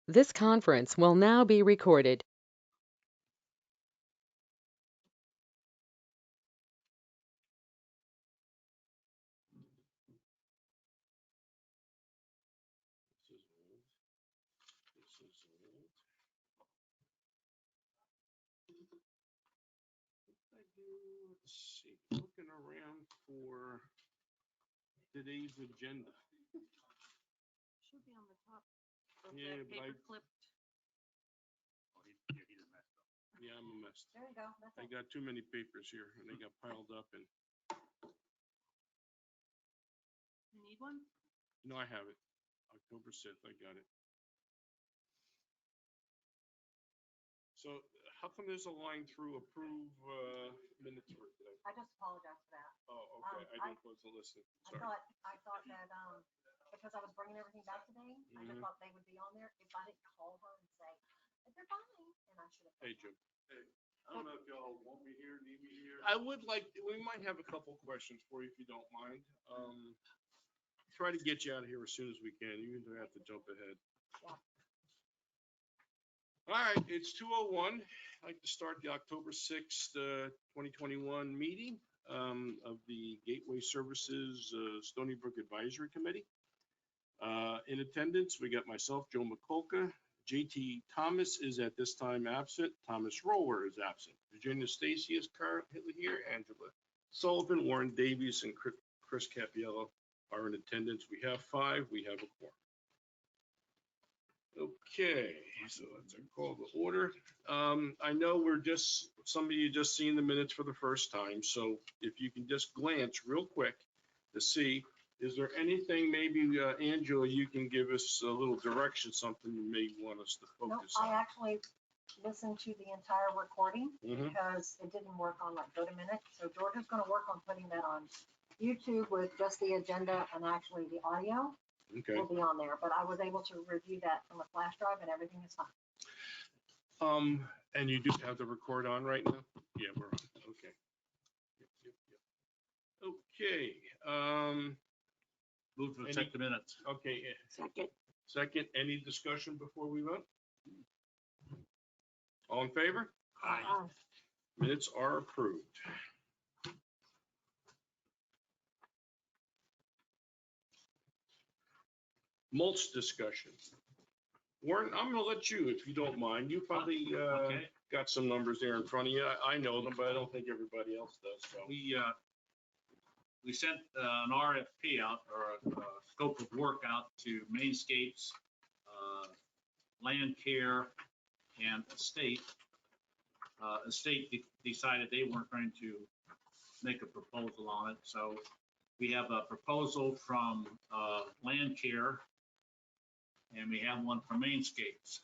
This conference will now be recorded. This is old. This is old. What I do? Let's see. Looking around for today's agenda. Should be on the top of Yeah, that but paper clip. Yeah, I'm a mess. There you go. That's I it. got too many papers here and they got piled up and, You need one? no, I have it. October 6th, I got it. So how come there's a line through approve, minutes for today? I just apologize for that. Oh, okay, I wasn't listening, I sorry. thought that, because I was bringing everything back today, I just Mhm. thought they would be on there. If I didn't call her and say, that they're fine, and I should have. Hey, Jim. I don't know if y'all want me here, need me here. I would like, we might have a couple questions for you if you don't mind. Try to get you out of here as soon as we can. You either have to jump ahead. Yeah. All right, it's 2:01. I'd like to start the October 6th, 2021 meeting of the Gateway Services Stoneybrook Advisory Committee. In attendance, we got myself, Joe McCulca. JT Thomas is at this time absent. Thomas Roller is absent. Virginia Stacy is currently here. Angela Sullivan, Warren Davies, and Chris Capiello are in attendance. We have 5. We have a quorum. Okay, so let's call the order. I know some of you just seen the minutes for the first time, so if you can just glance real quick to see, is there anything maybe, Angela, you can give us a little direction, something you may want us to No, focus I on? actually listened to the entire recording Mhm. because it didn't work on like GoToMinute. So Georgia's gonna work on putting that on YouTube with just the agenda and actually the audio Okay. will be on there. But I was able to review that from a flash drive and everything is fine. And you do have the record on right now? Yeah, we're on, okay. Yep. Okay, Move to accept the minutes. okay, Second. second, any discussion before we vote? All in favor? Aye. Minutes are approved. Mulch discussion. Warren, I'm gonna let you, if you don't mind. You probably Okay. got some numbers there in front of you. I know them, but I don't think everybody else does, so. We sent an RFP out, or a scope of work out to Mainscapes, Land Care, and Estate. Estate decided they weren't going to make a proposal on it, so we have a proposal from Land Care, and we have one from Mainscapes.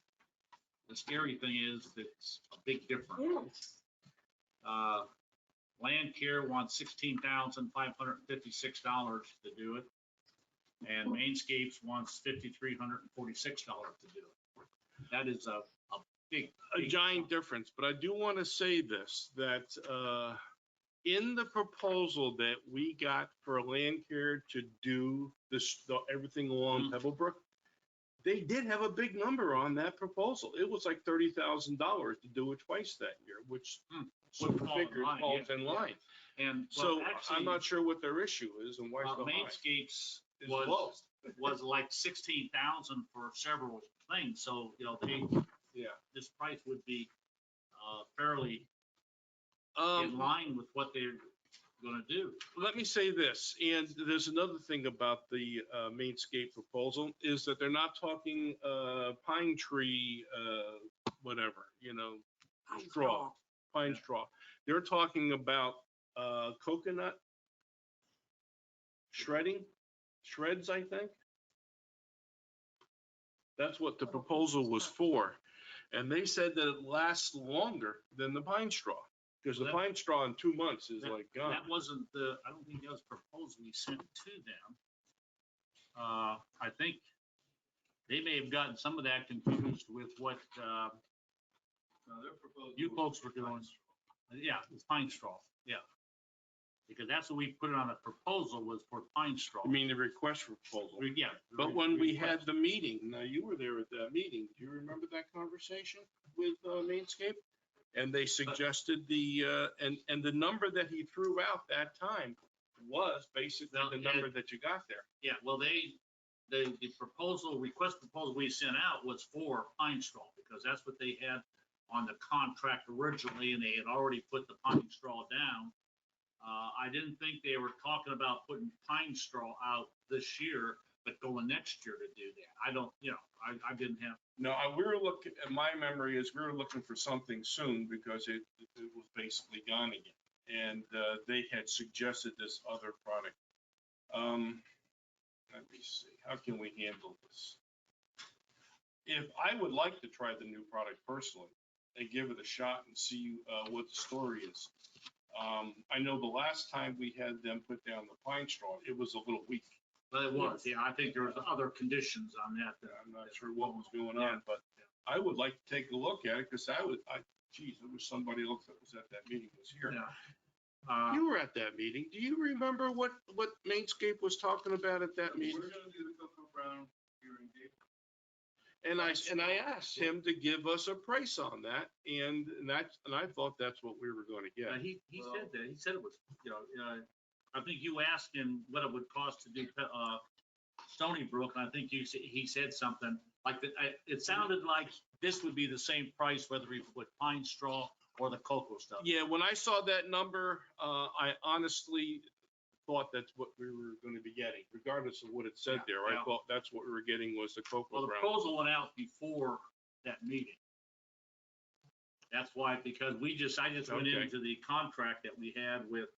The scary thing is that it's a big difference. Land Care wants $16,556 to do it, and Mainscapes wants $5,346 to do it. That is a big, A big giant difference, but I do want to say this, that in the proposal that we got for Land Care to do this, everything along Pebblebrook, they did have a big number on that proposal. It was like $30,000 to do it twice that year, which Would fall in figures line, falls yeah, in yeah. line. And So actually, I'm not sure what their issue is and why it's so high. Mainscapes It's low. was like 16,000 for several things, so, Yeah. this price would be fairly in Um, line with what they're gonna do. let me say this, and there's another thing about the Mainscape proposal, is that they're not talking pine tree, whatever, straw, pine Yeah. straw. They're talking about coconut shreds, I think. That's what the proposal was for. And they said that it lasts longer than the pine straw, because the pine straw in 2 months is like gone. That wasn't I don't think that was proposal we sent to them. I think they may have gotten some of that confused with what you folks were doing. Yeah, it's pine straw, yeah. because that's what we put it on a proposal was for pine straw. I mean, the request for proposal. Yeah. But when we had the meeting, now you were there at that meeting, do you remember that conversation with Mainscape? And they suggested and the number that he threw out that time was basically the number that you got there. Yeah, well, the request proposal we sent out was for pine straw, because that's what they had on the contract originally, and they had already put the pine straw down. I didn't think they were talking about putting pine straw out this year, but going next year to do that. I don't, I didn't have. No, we were looking, my memory is we were looking for something soon because it was basically gone again. And they had suggested this other product. Let me see, how can we handle this? If I would like to try the new product personally and give it a shot and see what the story is. I know the last time we had them put down the pine straw, it was a little weak. Well, it was, yeah. I think there was other conditions on that. I'm not sure what was going on, but I would like to take a look at it because geez, there was somebody else that was at that meeting was here. Yeah. You were at that meeting. Do you remember what Mainscape was talking about at that meeting? We're gonna do the Cocoa Brown here in Gate. And I asked him to give us a price on that, and I thought that's what we were going to get. He said that. He said it was, I think you asked him what it would cost to do Stoneybrook, and I think he said something like that. It sounded like this would be the same price whether we put pine straw or the cocoa stuff. Yeah, when I saw that number, I honestly thought that's what we were going to be getting, regardless of what it said there. I thought that's what we were getting was the cocoa Well, the brown. proposal went out before that meeting. That's why, because I just went into the contract that we had with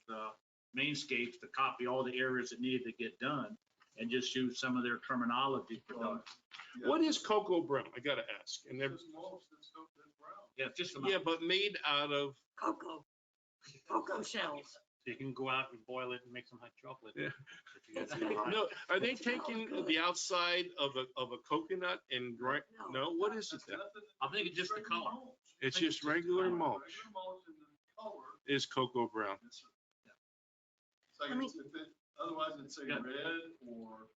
Mainscapes to copy all the areas that needed to get done and just use some of their terminology. What is cocoa brown? I gotta ask. And It's mulch that's brown. Yeah, just yeah, but made out of Cocoa shells. So you can go out and boil it and make some hot chocolate. Yeah. If you get no. Are they taking the outside of a coconut and grind? No. What is it then? I think it's just the color. It's just regular mulch. Regular mulch and the color. Is cocoa brown? It's like, otherwise it'd say red or.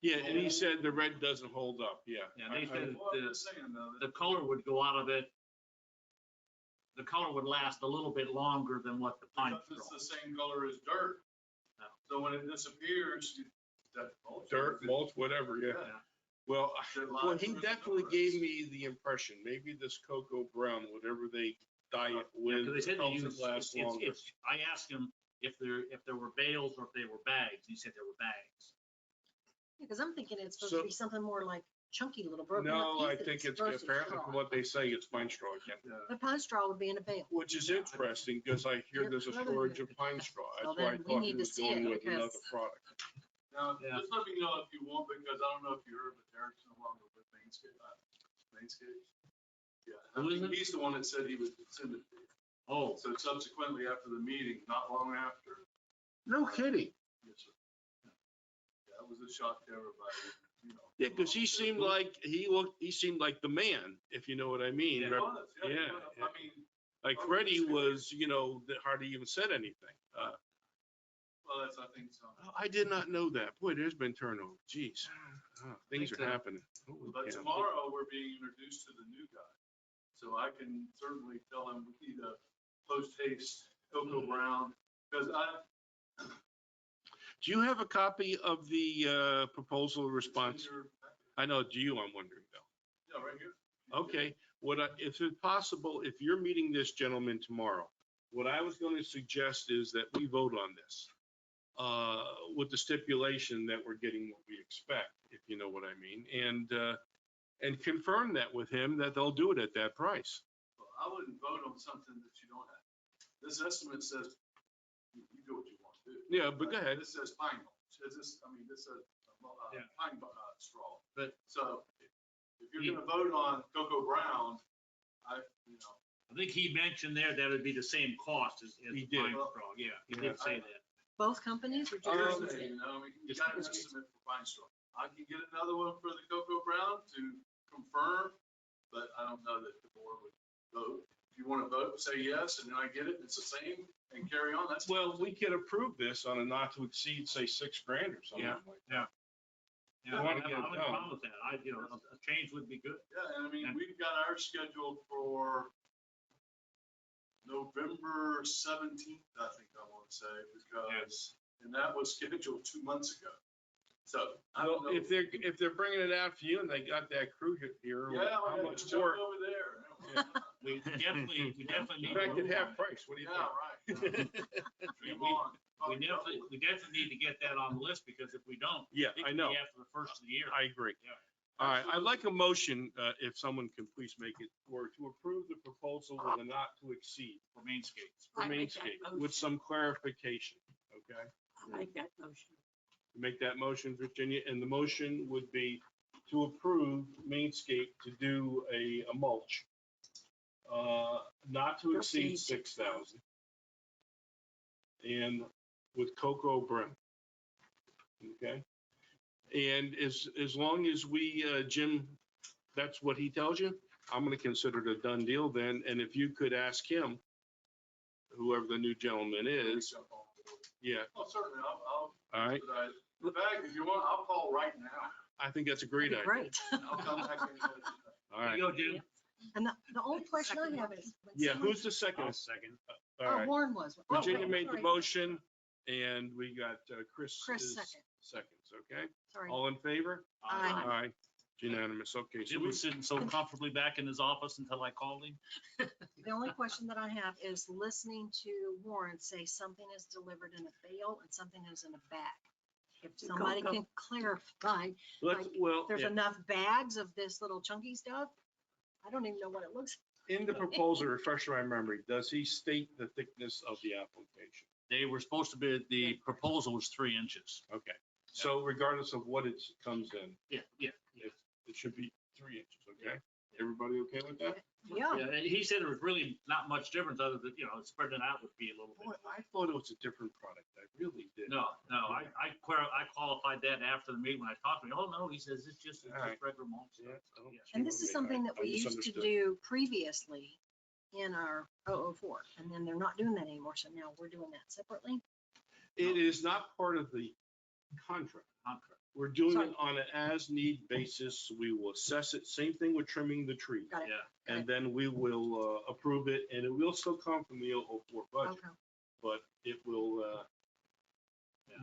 Yeah, and he said the red doesn't hold up. Yeah. Yeah, they said Well, I'm just saying though. the color would go out of it. The color would last a little bit longer than what the pine Because straw. it's the same color as dirt. No. So when it disappears, that mulch. Dirt, mulch, whatever. Yeah. Yeah. Well, That well, lies he with definitely the gave me the impression, maybe this cocoa brown, whatever they dye it with, Because they said they helps use, it last longer. I asked him if there were bales or if they were bags. He said there were bags. Because I'm thinking it's supposed So- to be something more like chunky little broken No, up I pieces think it's versus apparently straw. from what they say, it's pine straw again. But pine straw would be in a bale. Which is interesting because I hear there's a shortage of pine straw. Well, That's why I then we thought he need to was see going it with another because- product. Now, Yeah. just let me know if you want, because I don't know if you heard, but Derek's no longer with Mainscape. Yeah, I Who is think it? he's the one that said he would send it to you. Oh, So subsequently after the meeting, not long after. No kidding. Yes, sir. Yeah, that was a shock to everybody, Yeah, because he seemed like, he seemed like the man, if you know what I mean. He Rep- was, yeah, he yeah, was. yeah. I mean, Like Freddie was, that hardly even said anything. well, that's, I think, so. I did not know that. Boy, there's been turnover. Jeez. Things are Think so. happening. Holy But cow. tomorrow, we're being introduced to the new guy. So I can certainly tell him we need a post-haste cocoa brown, because Do you have a copy of the proposal response? I know, do you, I'm wondering though. Yeah, right here. Okay, if it's possible, if you're meeting this gentleman tomorrow, what I was going to suggest is that we vote on this with the stipulation that we're getting what we expect, if you know what I mean, and confirm that with him that they'll do it at that price. Well, I wouldn't vote on something that you don't have. This estimate says, you do what you want to do. Yeah, but go ahead. This says pine mulch. This says Yeah. pine straw. But- So if you're gonna vote on cocoa brown, I think he mentioned there that it'd be the same cost as He the did. pine straw. Yeah, he Yeah. did say that. Both companies or just? here's one? the thing, you got an estimate for pine straw. I can get another one for the cocoa brown to confirm, but I don't know that the board would vote. If you want to vote, say yes, and then I get it, it's the same, and carry on, that's. Well, we could approve this on a not to exceed, say, $6,000 or something Yeah, like that. Yeah, I I wanna don't get have it a done. problem with that. A change would be good. Yeah, and I mean, we've got ours scheduled for November 17th, I think I want to say, because, and that was scheduled 2 months ago. So I Well, don't know. if they're bringing it out for you and they got that crew here, Yeah, how well, much just jump work? over there. We definitely In need. fact, to at move half on it. price, what do you Yeah, think? right. Dream on. We definitely need to get that on the list, because if we don't, Yeah, it I could know. be after the first of the year. I agree. Yeah. All right, I'd like a motion, if someone can please make it, or to approve the proposal with a not to exceed For Mainscapes. for I make that Mainscape motion. with some clarification, okay? I'll make that motion. Make that motion, Virginia, and the motion would be to approve Mainscape to do a mulch, not to exceed 6,000. And with cocoa brim. Okay? And as long as we, Jim, that's what he tells you, I'm gonna consider it a done deal then, and if you could ask him, whoever the new gentleman is, yeah, Oh, certainly, I'll, all right, in fact, if you want, I'll call right now. I think that's a great That'd be idea. great. I'll come back and tell you. All There right, you go, Jim. And the only question I have is. when yeah, someone- who's the second? Second. All Oh, right, Warren was. Oh, Virginia okay, made the sorry. motion, and we got Chris. Chris is second. Seconds, okay? Sorry. All in favor? Aye. All right, unanimous, okay, so Jim we, was sitting so comfortably back in his office until I called him. The only question that I have is listening to Warren say something is delivered in a bale and something is in a bag. If The somebody cocoa. can clarify, let's, like, well, there's yeah, enough bags of this little chunky stuff. I don't even know what it looks. in the proposal, refresh my memory, does he state the thickness of the application? They were supposed to be, the proposal was 3 inches. Okay, so regardless of what it comes in, Yeah. it should be 3 inches, okay? Everybody okay with that? Yeah. Yeah, and he said there was really not much difference other than, spreading it out would be a little Boy, bit. I thought it was a different product, I really did. No, I qualified that after the meeting when I talked to him. Oh, no, he says it's just All right. regular mulch. Yeah, I don't- And this is something that I we used to misunderstood. do previously in our 004, and then they're not doing that anymore. So now we're doing that separately. It is not part of the contract. Contract. We're doing Sorry. it on an as-need basis. We will assess it. Same thing with trimming the trees. Got it. Yeah. And then we will approve it, and it will still come from the 004 budget, Okay. but it will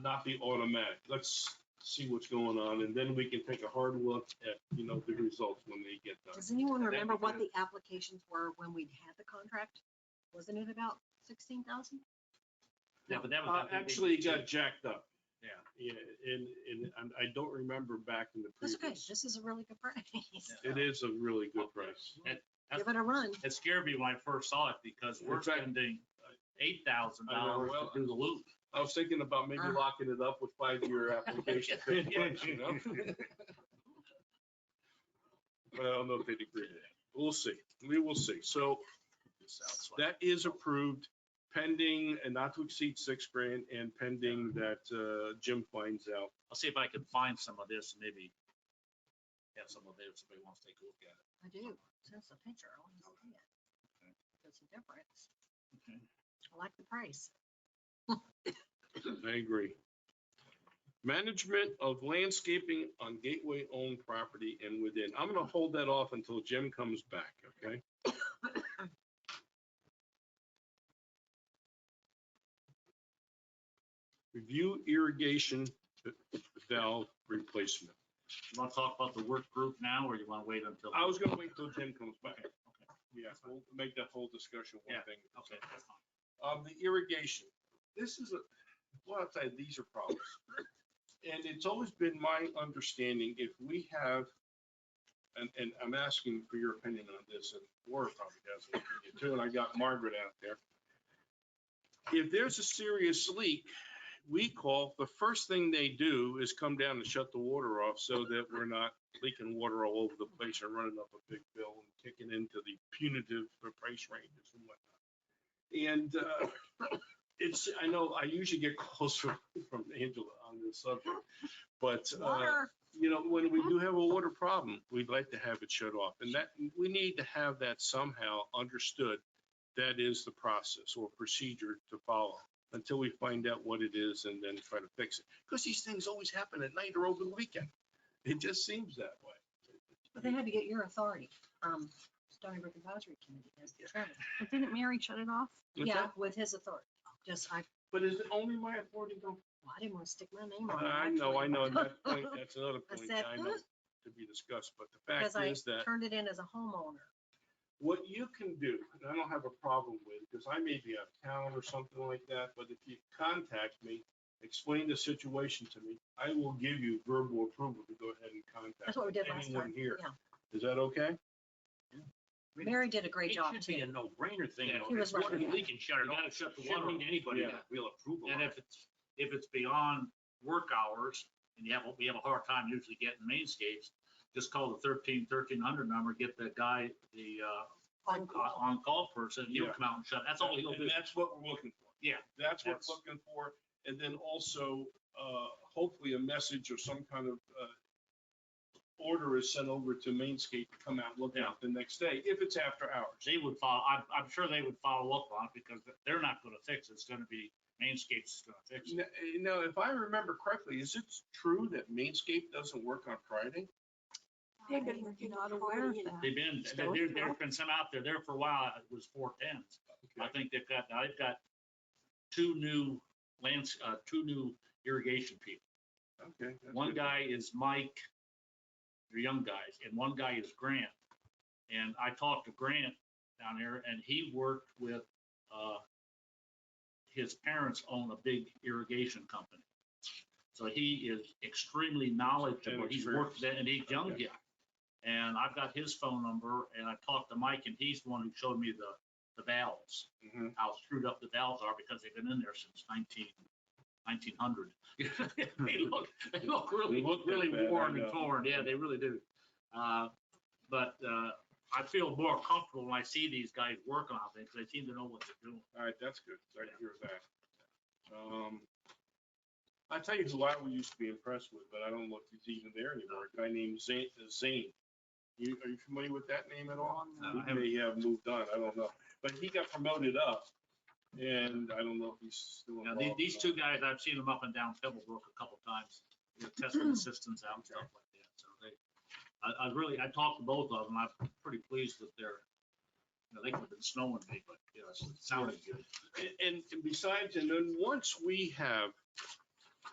not be automatic. Let's see what's going on, and then we can take a hard look at, the results when they get done. Does anyone That'd be remember what good. the applications were when we had the contract? Wasn't it about 16,000? Yeah, but that was. Actually, it got jacked up. Yeah. Yeah, and I don't remember back in the That's okay. previous. This is a really good price. It is a really good price. Give it a run. It scared me when I first saw it because we're In fact, spending $8,000 I know, to well, do the loop. I was thinking about maybe locking it up with 5-year application. But I don't know if they'd agree to that. We'll see. We will see. So that is approved pending and not to exceed $6,000 and pending that Jim finds out. I'll see if I can find some of this and maybe have some of it if somebody wants to take a look at it. I do. Since the picture, I want to see it. Okay. There's a difference. Okay. I like the price. I agree. Management of landscaping on gateway-owned property and within. I'm gonna hold that off until Jim comes back, okay? Review irrigation valve replacement. You want to talk about the work group now, or you want to wait until? I was gonna wait till Jim comes back. Okay, Yeah, we'll make that whole discussion one Yeah, thing. okay, that's fine. The irrigation, this is well, I'll tell you, these are problems. And it's always been my understanding, if we have, and I'm asking for your opinion on this, and Laura probably has an opinion too, and I got Margaret out there. If there's a serious leak, we call, the first thing they do is come down and shut the water off so that we're not leaking water all over the place and running up a big bill and kicking into the punitive price ranges and whatnot. And I know I usually get calls from Angela on this subject, but, Water. when we do have a water problem, we'd like to have it shut off. And that, we need to have that somehow understood that is the process or procedure to follow until we find out what it is and then try to fix it. Because these things always happen at night or over the weekend. It just seems that way. But they had to get your authority, Stoneybrook Advisory Committee as the chairman. But didn't Mary shut it off? What's Yeah, that? with his authority. But is it only my authority though? Well, I didn't want to stick my name on it. I know, actually. that point, that's another I point said, I know to be discussed, but the fact Because I is that turned it in as a homeowner. what you can do, and I don't have a problem with, because I may be out of town or something like that, but if you contact me, explain the situation to me, I will give you verbal approval to go ahead and contact That's what we did last anyone time. here. Yeah. Is that okay? Mary did a great job It should be a too. no-brainer thing. Yeah, though. he was If water right. leak and shut it You off. gotta shut the Shouldn't water need off. anybody to Yeah. get real approval And on it. if it's beyond work hours, and we have a hard time usually getting mainscapes, just call the 1300 number, get the guy, the on-call person, he'll Yeah. come out and shut. That's all he'll do. And that's what we're looking for. Yeah, That's what that's- we're looking for. And then also, hopefully a message or some kind of order is sent over to Mainscape to come out and look at it the next day, if it's after hours. They would follow, I'm sure they would follow up on it because they're not gonna fix it. It's gonna be Mainscape's gonna fix it. Now, if I remember correctly, is it true that Mainscape doesn't work on Friday? They've been working on aware of that. There's been some out there for a while. It was 410s. I think they've got two new irrigation people. Okay. that's One good. guy is Mike, they're young guys, and one guy is Grant. And I talked to Grant down there, and he worked with, his parents own a big irrigation company. So he is extremely knowledgeable. And He's worked experienced. there, and he's young Okay. guy. And I've got his phone number, and I talked to Mike, and he's the one who showed me the valves, Mhm. how screwed up the valves are because they've been in there since 1900. They look really, They look really bad, I worn and know. torn. Yeah, they really do. But I feel more comfortable when I see these guys working on things. They seem to know what they're doing. All right, that's good. Sorry to hear that. I'll tell you who I used to be impressed with, but I don't know if he's even there anymore. A guy named Zane. Are you familiar with that name at all? No, I He haven't. may have moved on, I don't know. But he got promoted up, and I don't know if he's still Now, involved. these or two not. guys, I've seen them up and down Pebblebrook a couple times, testing the systems out and stuff like that. So I talked to both of them. I'm pretty pleased that they could have been snowing me, but it sounded good. And besides, and then once we have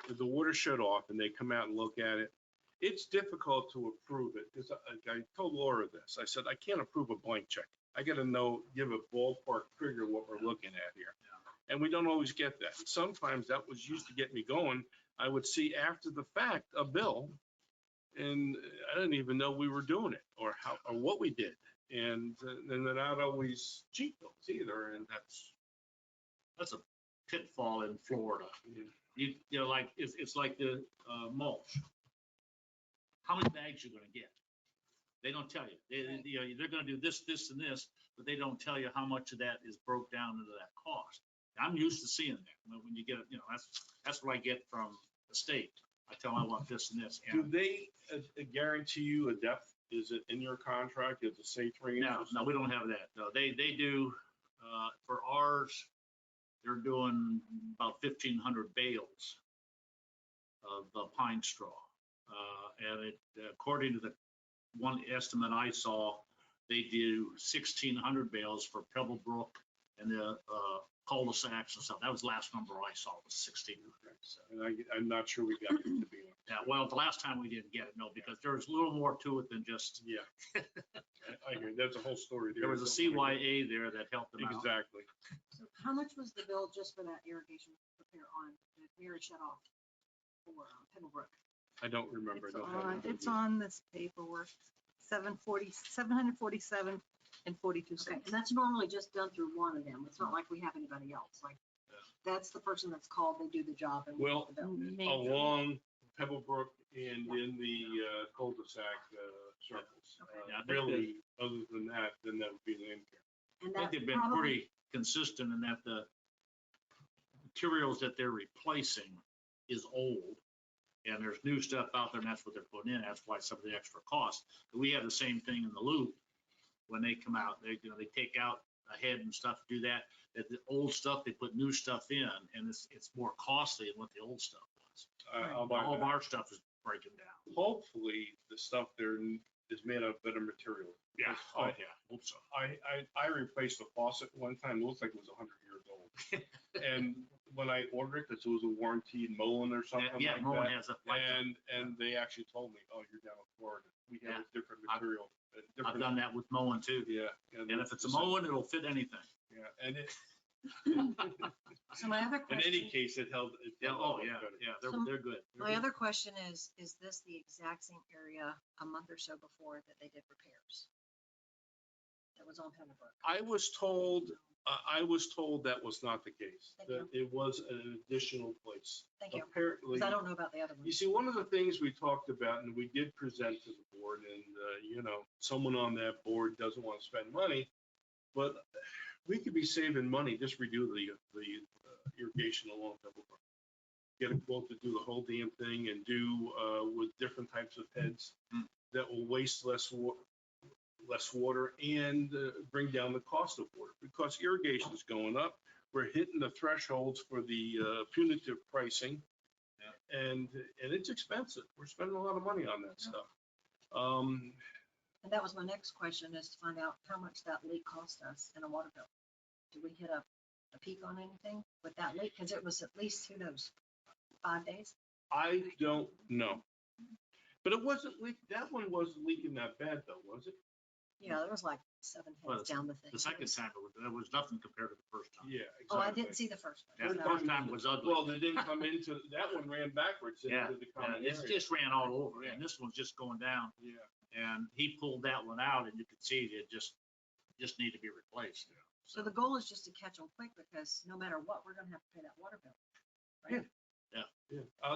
the water shut off and they come out and look at it, it's difficult to approve it. Because I told Laura this, I said, I can't approve a blank check. I gotta give a ballpark figure what we're looking at here. And we don't always get that. And sometimes that was used to get me going. I would see after the fact a bill and I didn't even know we were doing it or what we did. And then they're not always cheap bills either. And That's a pitfall in Florida. You know, like, it's like the mulch. How many bags you gonna get? They don't tell you. They're gonna do this, this, and this, but they don't tell you how much of that is broke down into that cost. I'm used to seeing that. When you get it, that's what I get from the state. I tell them I want this and this. do And they guarantee you a depth? Is it in your contract? Does it say 3 inches? no, we don't have that. No, they do, for ours, they're doing about 1,500 bales of pine straw. And according to the one estimate I saw, they do 1,600 bales for Pebblebrook and the cul-de-sacs and stuff. That was the last number I saw was 1,600. So, And I'm not sure we got it to be. yeah, well, the last time we didn't get it, no, because there's a little more to it than just, Yeah. I hear, there's a whole story there. there was a CYA there that helped them out. Exactly. So how much was the bill just for that irrigation repair on, the Mary shut off for Pebblebrook? I don't remember. I don't have it. It's on this paperwork, 747 and 42 Okay, cents. and that's normally just done through one of them. It's not like we have anybody else. Like, that's the person that's called, they do the job and we Well, get the bill. Maybe. Along Pebblebrook and in the cul-de-sac circles. Yeah, I think Really, other than that, then that would be the income. And I think that they've been probably, pretty consistent in that the materials that they're replacing is old. And there's new stuff out there and that's what they're putting in. That's why some of the extra cost. We have the same thing in the loop. When they come out, they take out ahead and stuff to do that. That the old stuff, they put new stuff in, and it's more costly than what the old stuff was. I'll buy All of that. our stuff is breaking down. Hopefully, the stuff there is made of better material. Yeah, oh, yeah, hope so. I replaced the faucet one time, it looked like it was 100 years old. And when I ordered it, because it was a warranted Moen or something Yeah, like Moen that. has a lifetime. And they actually told me, oh, you're down in Florida. We have a different I've- material. I've done that with Moen too. Yeah. And if it's a Moen, it'll fit anything. Yeah, and it, So my other in any question, case, it held. Yeah, oh, yeah, better. yeah, So they're good. my other question is this the exact same area a month or so before that they did repairs? That was on Pembroke. I was told that was not the case, Thank that it was an additional place. Thank you, Apparently, because I don't know about the other one. you see, one of the things we talked about and we did present to the board and, someone on that board doesn't want to spend money, but we could be saving money, just redo the irrigation along Pembroke. Get a quote to do the whole damn thing and do with different types of heads that will waste less water and bring down the cost of water, because irrigation is going up. We're hitting the thresholds for the punitive pricing, and it's expensive. We're spending a lot of money on that stuff. And that was my next question, is to find out how much that leak cost us in a water bill. Did we hit a peak on anything with that leak? Because it was at least, who knows, 5 days? I don't know, but it wasn't leak. That one wasn't leaking that bad though, was it? Yeah, there was like 7 Well, heads down the thing. The second time, there was nothing compared to the first time. Yeah, Oh, I exactly. didn't see the first Yeah, one. the so- first time was ugly. Well, they didn't come into, that one ran backwards Yeah, into the yeah, common it area. just ran all over, and this one's just going down. Yeah. And he pulled that one out, and you could see it just need to be replaced. So the goal is just to catch them quick, because no matter what, we're gonna have to pay that water bill. Right? Yeah.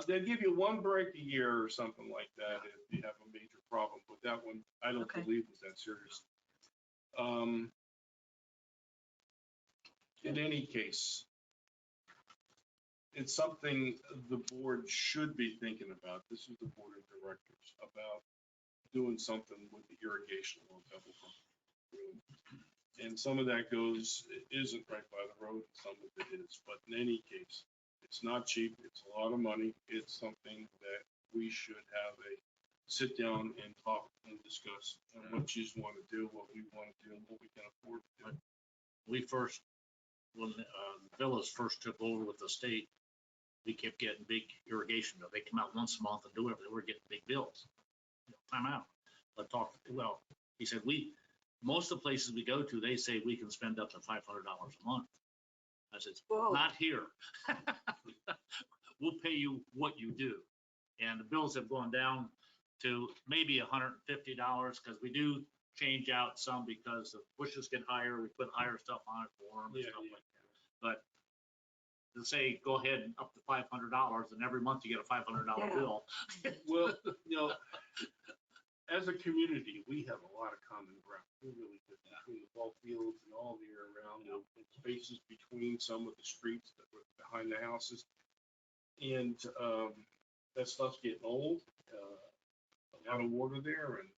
They'll give you one break a year or something like that if you have a major problem, but that one, I don't Okay. believe was that serious. In any case, it's something the board should be thinking about. This is the board of directors, about doing something with the irrigation along Pembroke. And some of that isn't right by the road, and some of it is, but in any case, it's not cheap, it's a lot of money, it's something that we should have a sit down and talk and discuss, and what you want to do, what we want to do, and what we can afford to do. When the villas first took over with the state, we kept getting big irrigation bills. They come out once a month and do it, they were getting big bills. Time out. He said, most of the places we go to, they say we can spend up to $500 a month. I said, Whoa. not here. We'll pay you what you do. And the bills have gone down to maybe $150, because we do change out some because the bushes get higher. We put higher stuff on it for them and Yeah, stuff yeah. like that. But to say, go ahead and up to $500, and every month you get a $500 Yeah. bill. Well, as a community, we have a lot of common ground. We really do, between the ball fields and all the area around, the spaces between some of the streets that were behind the houses. And that stuff's getting old, a lot of water there, and,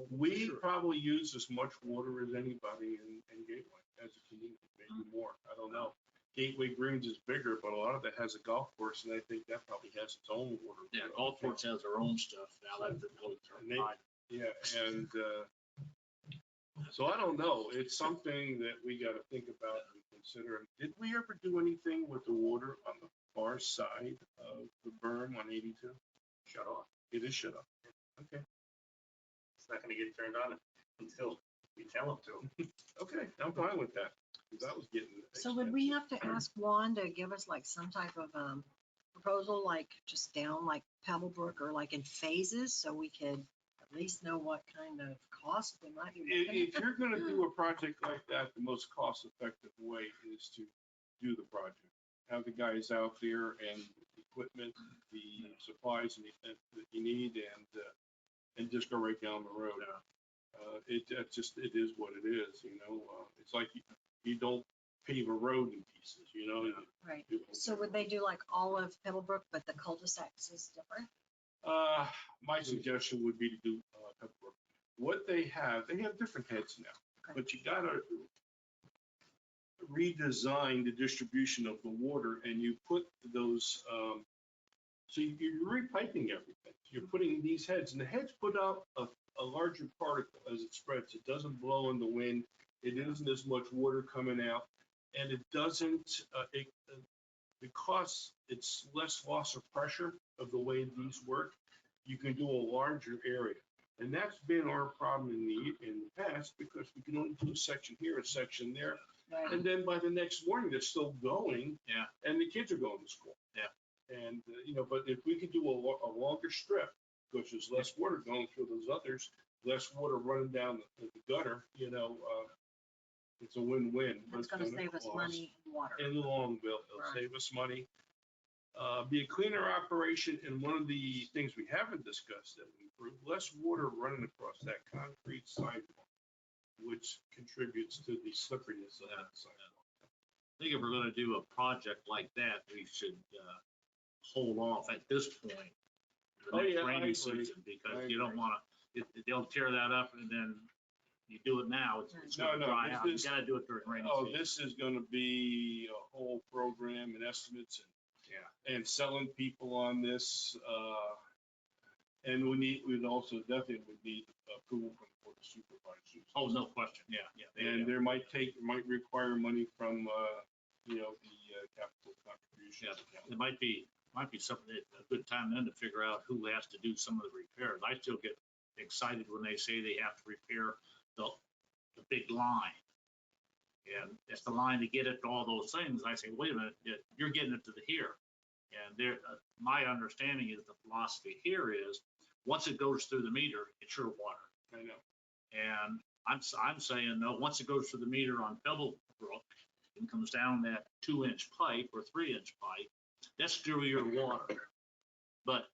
we probably use as much water as anybody in Gateway as a community, maybe more. I don't know. Gateway Greens is bigger, but a lot of it has a golf course, and I think that probably has its own water. Yeah, golf course has their own stuff now. That's Yeah, and so I don't know. It's something that we got to think about and consider. Did we ever do anything with the water on the far side of the berm on 82? Shut off. It is shut off. Okay. It's not gonna get turned on until we tell them to. Okay, I'm fine with that. 'Cause that was getting. So would we have to ask Juan to give us like some type of proposal, like just down like Pebblebrook, or like in phases, so we could at least know what kind of cost we might be looking If at? you're gonna do a project like that, the most cost-effective way is to do the project. Have the guys out there and equipment, the supplies that you need, and just go right down the road. It is what it is, it's like you don't pave a road in pieces, Right. So would they do like all of Pebblebrook, but the cul-de-sacs is different? My suggestion would be to do Pembroke. What they have different heads now. but you gotta redesign the distribution of the water, and you put those, so you're repiping everything. You're putting these heads, and the heads put out a larger particle as it spreads. It doesn't blow in the wind. It isn't as much water coming out, and it doesn't, because it's less loss of pressure of the way these work, you can do a larger area. And that's been our problem in the past, because we can only do a section here, a section there. Right. And then by the next morning, they're still going. Yeah. And the kids are going to school. Yeah. And, but if we could do a longer strip, because there's less water going through those others, less water running down the gutter, it's a win-win. but It's gonna save us cost. money and water. In the long bill, it'll Right. save us money. Be a cleaner operation, and one of the things we haven't discussed that we improve, less water running across that concrete sidewalk, which contributes to the slipperiness of that sidewalk. I think if we're gonna do a project like that, we should hold off at this point. for the Oh, next yeah, I rainy agree. season, I because you don't agree. wanna, they'll tear that up and then you do it now, it's No, gonna no, dry this out. You is- gotta do it during rainy Oh, season. this is gonna be a whole program and estimates and selling people on this. And we'd also definitely would need approval from the Board of Supervisors. Oh, no question, yeah. And there might require money from, the capital contribution. Yeah, it might be something, a good time then to figure out who has to do some of the repairs. I still get excited when they say they have to repair the big line. And it's the line to get it to all those things. I say, wait a minute, you're getting it to the here. And there, my understanding is the philosophy here is, once it goes through the meter, it's your water. I know. And I'm saying, no, once it goes through the meter on Pebblebrook and comes down that 2-inch pipe or 3-inch pipe, that's still your water. But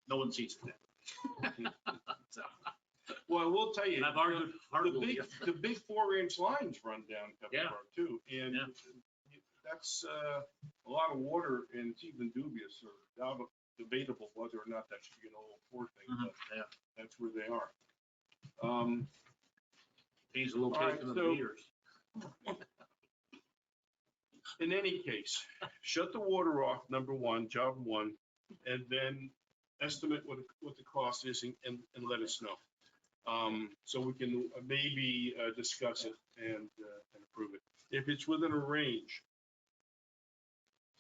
no one sees it. So, Well, we'll tell you, and I've argued with you. the big 4-inch lines run down Yeah. Peppercorn too. And Yeah. that's a lot of water, and it's even dubious or debatable whether or not that should be an 004 thing, but Yeah, that's where they are. change the location of the so- meters. In any case, shut the water off, number one, job one, and then estimate what the cost is and let us know. So we can maybe discuss it and approve it. If it's within a range,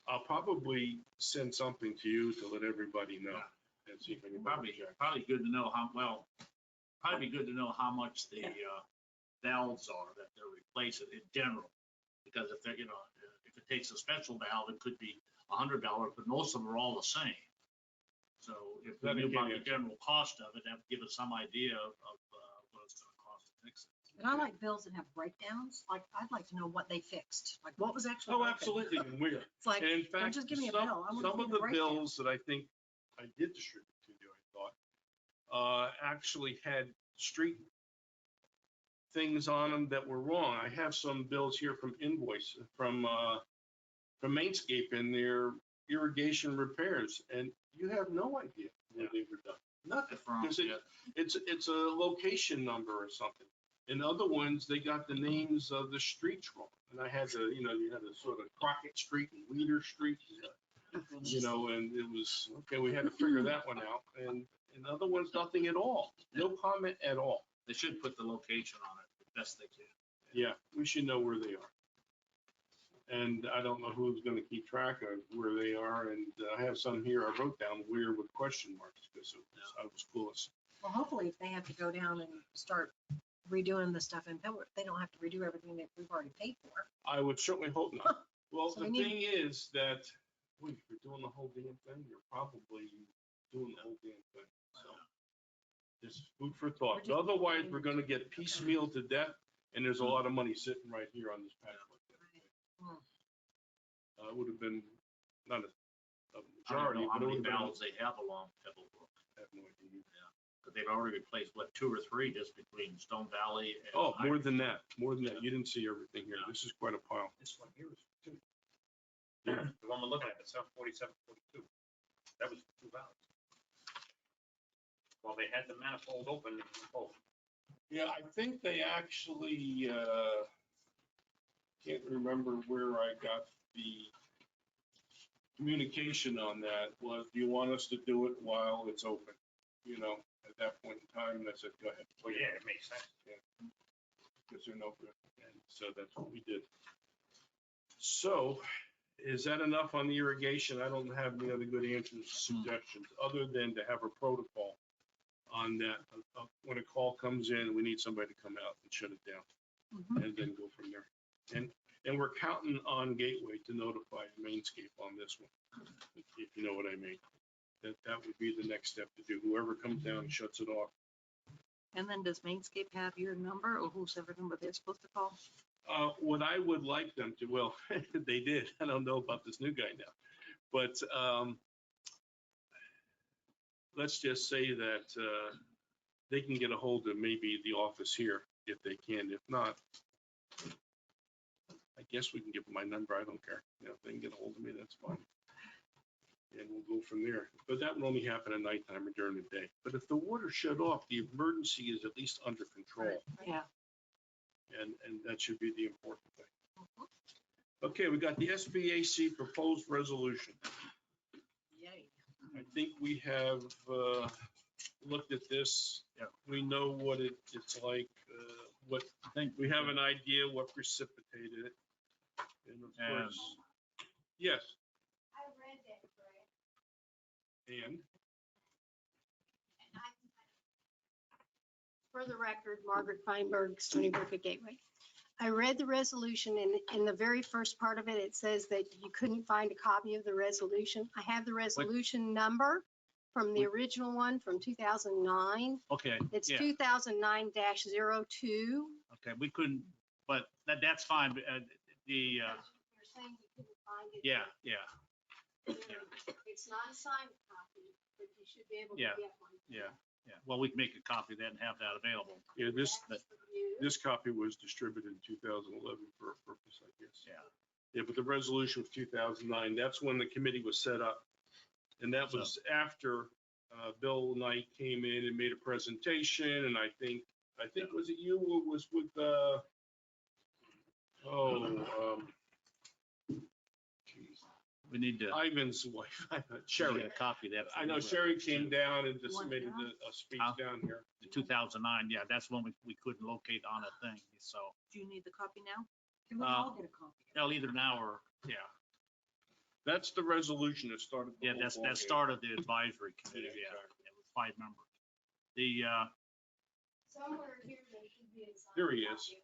I'll probably send something to you to let everybody know and see if anybody objects. Probably good to know probably good to know how much the valves are that they're replacing in general. Because if they're, if it takes a special valve, it could be $100, but most of them are all the same. So if we That knew about again, the general cost of it, that would give us some idea of what it's gonna cost to fix it. And I like bills that have breakdowns. Like, I'd like to know what they fixed, like what was actually Oh, broken. absolutely, and we're, It's like, and in don't fact, just give me a some bill. I want some to of see the the breakdown. bills that I think I did distribute to you, I thought, actually had street things on them that were wrong. I have some bills here from invoice, from Mainscape and their irrigation repairs, and you have no idea where they were done. Nothing, because it's a location number or something. In other ones, they got the names of the streets wrong. And I had to, you had a sort of Crockett Street and Leader Street, and it was, okay, we had to figure that one out. And in other ones, nothing at all, no comment at all. They should put the location on it the best they can. Yeah, we should know where they are. And I don't know who's gonna keep track of where they are, and I have some here, I wrote down where with question marks, because I was clueless. Well, hopefully if they have to go down and start redoing the stuff in Pembroke, they don't have to redo everything that we've already paid for. I would certainly hope not. Well, So the we need- thing is that, wait, if you're doing the whole damn thing, you're probably doing the whole damn thing, so. Just food for thought, We're just- otherwise, we're gonna get piecemeal to death, and there's a lot of money sitting right here on this patch. Hmm. It would have been, not a I don't majority, know how but it many would have been, valves they have along Pebblebrook. I have no idea. But they've already replaced, 2 or 3 just between Stone Valley and. Oh, more than that, You didn't see everything here. Yeah. This is quite a pile. This one here is two. The one we're looking at, it's 4742. That was 2 valves. Well, they had the manifold open, Yeah, I think they actually, can't remember where I got the communication on that. Was, do you want us to do it while it's open? You know, at that point in time, and I said, go ahead. Well, yeah, it makes sense. Because they're no good. And so that's what we did. So is that enough on the irrigation? I don't have any other good answers, suggestions, other than to have a protocol on that. When a call comes in, we need somebody to come out and shut it down Mhm. and then go from there. And we're counting on Gateway to notify Mainscape on this one, if you know what I mean. That would be the next step to do. Whoever comes down and shuts it off. And then does Mainscape have your number or whoever number they're supposed to call? What I would like them to, well, they did. I don't know about this new guy now, but let's just say that they can get a hold of maybe the office here if they can. If not, I guess we can give them my number. I don't care. You know, if they can get a hold of me, that's fine. And we'll go from there. But that would only happen at nighttime or during the day. But if the water shut off, the emergency is at least under control. Yeah. And that should be the important thing. Okay, we got the SBAC proposed resolution. Yay. I think we have looked at this. Yeah. We know what it's like, what, I think we have an idea what precipitated it. And of course, yes, I read that, Greg. and For the record, Margaret Feinberg, Stoneybrook at Gateway. I read the resolution and in the very first part of it, it says that you couldn't find a copy of the resolution. I have the resolution number from the original one from 2009. Okay, It's yeah, 2009-02. okay, we couldn't, but that's fine. You're saying you couldn't find it. Yeah. It's not a signed copy, but you should be able to Yeah, get one. Yeah. Well, we can make a copy of that and have that available. yeah, That's for you. this copy was distributed in 2011 for a purpose, I guess. Yeah. Yeah, but the resolution was 2009. That's when the committee was set up. And that was after Bill Knight came in and made a presentation. And I think, was it you who was with, geez, We need to Ivan's wife, get Sherry. a copy of that. I know Sherry came down and just One made now? a speech Huh? down here. The 2009, yeah, that's when we couldn't locate on a thing, so, Do you need the copy now? Can we all get a copy? well, either now or, Yeah. That's the resolution that started. the yeah, whole that ballgame. started the advisory committee, Yeah, yeah, exactly. with 5 members. The, Somewhere here there should be a signed Here he copy. is.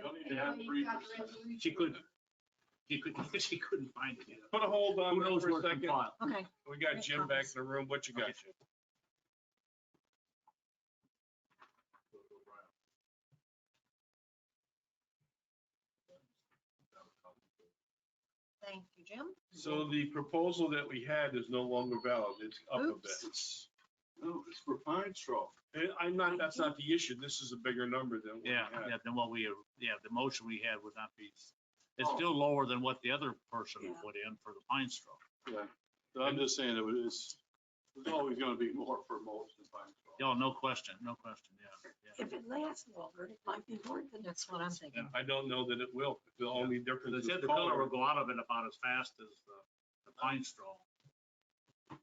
Don't need You to know, have you've three got the percent. resolution. she couldn't find it. Put a hold on Who it knows for where a it's second. compiled? Okay. We got Jim back in the room. What you got, Okay. Jim? Thank you, Jim. So the proposal that we had is no longer valid. It's up a bit. Oops. No, it's for pine straw. That's not the issue. This is a bigger number than what we Yeah, had. yeah, then what the motion we had would not be, it's Oh. still lower than what the other person Yeah. put in for the pine straw. Yeah. But I'm just saying there's always gonna be more for mulch than pine straw. Yeah, no question, yeah. If it lasts longer, it might be worth it. That's what I'm thinking. I don't know that it will. The only difference They is said the color will go out of it about as fast as the pine straw.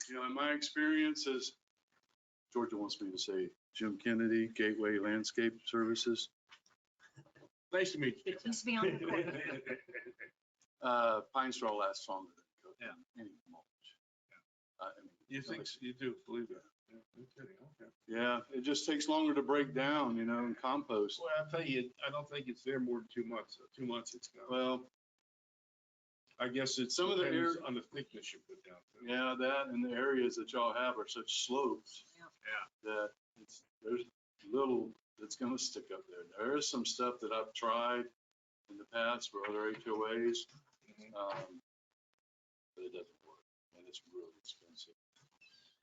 You know, in my experience is, Georgia wants me to say Jim Kennedy, Gateway Landscape Services. Nice to meet you. It needs to be on the record. Pine straw lasts longer Yeah. than any mulch. I mean, You think, you do, believe it. Yeah, no kidding, okay. yeah, it just takes longer to break down, you know, and compost. Well, I'll tell you, I don't think it's there more than 2 months. 2 months it's gone. Well, I guess it's some of the depends air- on the thickness you put down. too. yeah, that and the areas that y'all have are such slopes. Yeah. That there's little that's gonna stick up there. There is some stuff that I've tried in the past for other HOAs. But it doesn't work and it's really expensive.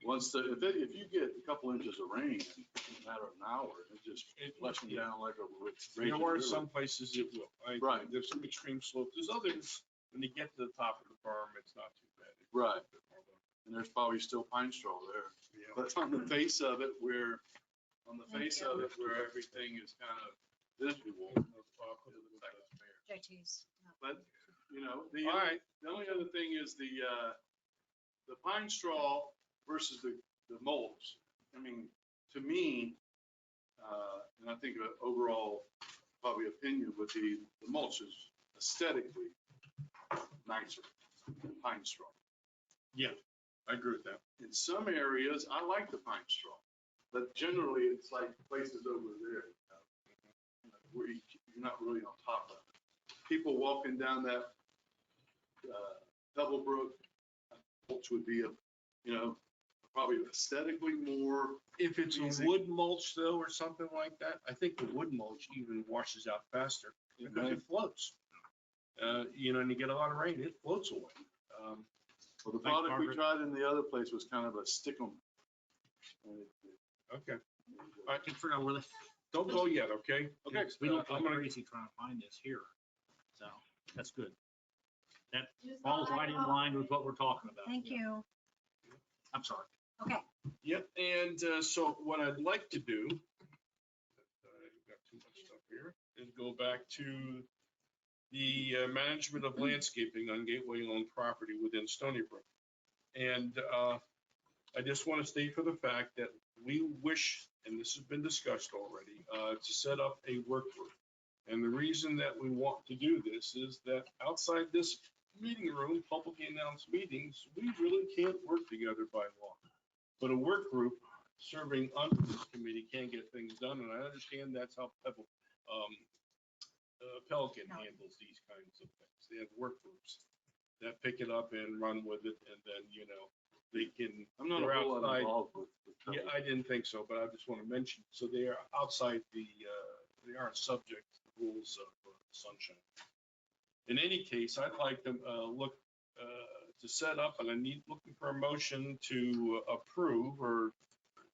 If you get a couple inches of rain in a matter of an hour, it just flushing down like a raging There are river. some places it will. Right. There's some extreme slopes. There's others, when you get to the top of the berm, it's not too bad. Right. And there's probably still pine straw there. Yeah. But on the face of it where on the Thank face you. of it, where everything is kind of visual. JT's. But, you know, All right. the only other thing is the pine straw versus the mulch. I mean, to me, and I think an overall probably opinion would be the mulch is aesthetically nicer than pine straw. I agree with that. In some areas, I like the pine straw, but generally it's like places over there, where you're not really on top of it. People walking down that Stoneybrook, mulch would be probably aesthetically more. If it's Easy. a wood mulch though, or something like that, I think the wood mulch even washes out faster because it floats. And you get a lot of rain, it floats away. Well, the Thanks, product we Margaret. tried in the other place was kind of a stick-em. Okay, I can figure out where the, don't go yet, okay? Okay. we don't I'm go gonna- crazy trying to find this here. So that's good. That falls right in line with what we're talking about. Thank Yeah. you. I'm sorry. Okay, Yep, and so what I'd like to do, I've got too much stuff here, is go back to the management of landscaping on gateway-owned property within Stoneybrook. And I just want to state for the fact that we wish, and this has been discussed already, to set up a work group. And the reason that we want to do this is that outside this meeting room, publicly announced meetings, we really can't work together by law. But a work group serving under this committee can get things done, and I understand that's how Pelican handles these kinds of things. They have work groups that pick it up and run with it, and then, they can. I'm not a they're whole lot outside- involved with. Yeah, I didn't think so, but I just want to mention, so they are outside they aren't subject to the rules of sunshine. In any case, I'd like to look to set up, and looking for a motion to approve or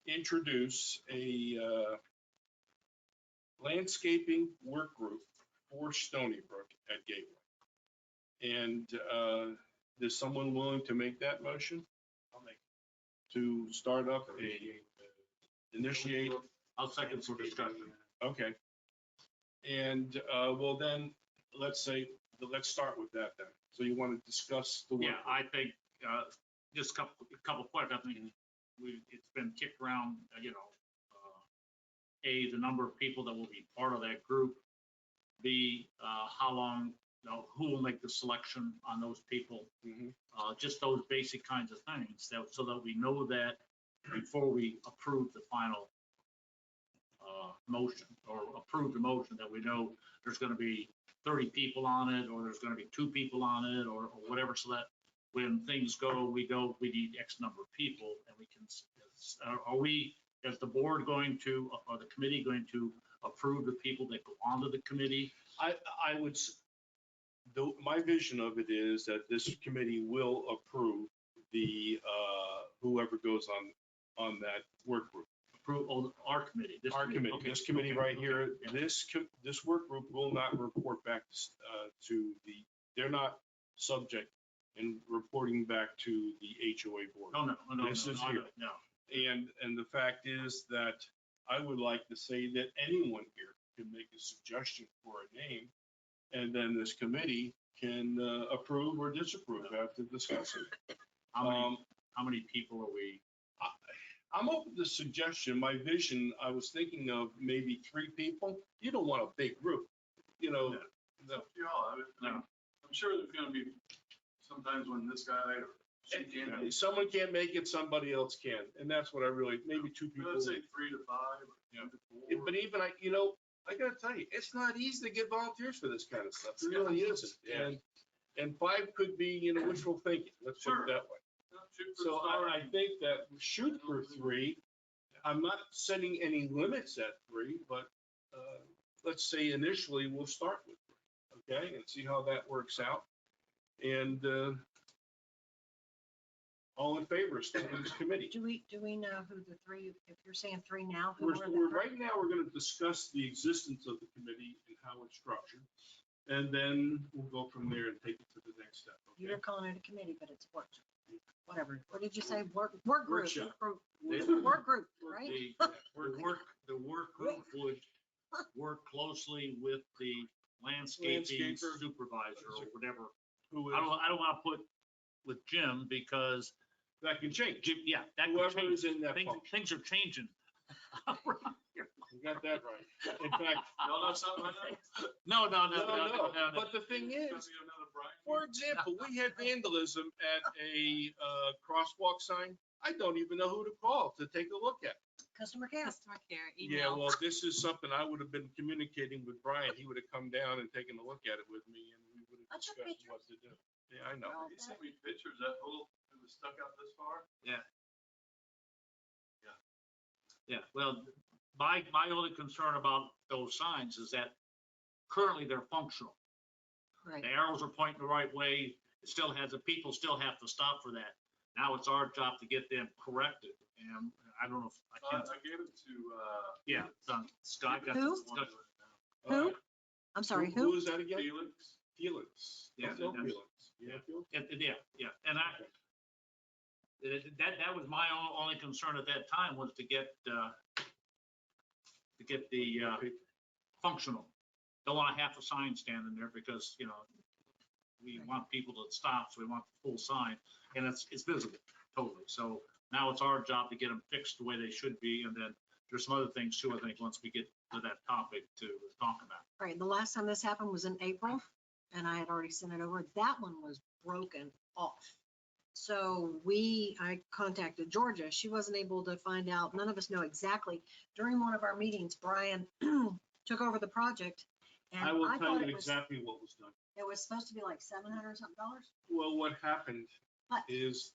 introduce a landscaping work group for Stoneybrook at Gateway. And is someone willing to make that motion? I'll make, To start up initiate, I'll second for discussion. okay. And well then, let's start with that then. So you want to discuss the work? Yeah, I think, just a couple points. I think it's been kicked around, A, the number of people that will be part of that group. B, how long, who will make the selection on those people. Mhm. Just those basic kinds of things, so that we know that before we approve the final motion, or approve the motion, that we know there's gonna be 30 people on it, or there's gonna be 2 people on it, or whatever, so that when things go, we know we need X number of people, and we can, are we, is the board going to, or the committee going to approve the people that go onto the committee? I would, my vision of it is that this committee will approve the, whoever goes on that work group. Approve, our committee, this Our committee, okay, this committee okay, right okay, here, yeah. this work group will not report back to they're not subject in reporting back to the HOA board. No, This is no, here. no. And the fact is that I would like to say that anyone here can make a suggestion for a name, and then this committee can approve or disapprove after discussing it. How many people are we? I'm open to suggestion. My vision, I was thinking of maybe 3 people. You don't want a big group, It's up to y'all. No. I'm sure there's gonna be sometimes when this guy or she can't. If someone can't make it, somebody else can. And that's what I really, maybe 2 people. Let's say 3 to 5. Or 2 to 4. But even I gotta tell you, it's not easy to get volunteers for this kind of stuff. It really isn't. Yeah. And 5 could be, wishful thinking. Let's put it that way. Shoot for the So stars. I think that we shoot for 3. I'm not setting any limits at 3, but let's say initially we'll start with 3, okay, and see how that works out. And all in favor of starting this committee? do we know who the 3, if you're saying 3 now, who are the We're 3? right now, we're gonna discuss the existence of the committee and how it's structured. And then we'll go from there and take it to the next step, okay? You're calling it a committee, but it's a work. whatever, what did you say? Work group. Workshop. Work group, right? The work group would work closely with the landscaping Landscaper. supervisor or whatever. Who I is, don't want to put with Jim because that can change. Jim, yeah, that could Whoever change. is in that Things, function. things are changing. You got that right. In fact, Y'all know something like that? No. no. But the thing It's is, gonna be another Brian. for example, we had vandalism at a crosswalk sign. I don't even know who to call to take a look at. Customer care. Customer care, Yeah, email. well, this is something I would have been communicating with Brian. He would have come down and taken a look at it with me and we would I have took discussed what to do. Yeah, I know. Well, He sent me pictures, that hole, it was stuck out this far. Yeah, well, my only concern about those signs is that currently they're functional. Right. The arrows are pointing the right way. It still has, the people still have to stop for that. Now it's our job to get them corrected. And I don't know if I can, I gave it to, yeah, done. Scott got Who? this discussion. Who? All right. I'm sorry, Who who? is that again? Felix. Felix. Yeah, Don't know that's- Felix. You know Felix? Yeah, and that was my only concern at that time was to get the functional. Don't want half a sign standing there because, you know, we want people to stop, so we want the full sign, and it's visible totally. So now it's our job to get them fixed the way they should be, and then there's some other things too, I think, once we get to that topic to talk about. Right, the last time this happened was in April, and I had already sent it over. That one was broken off. So I contacted Georgia. She wasn't able to find out. None of us know exactly. During one of our meetings, Brian took over the project. And I will tell thought you it was, exactly what was done. it was supposed to be like $700 something. Well, what happened What? is,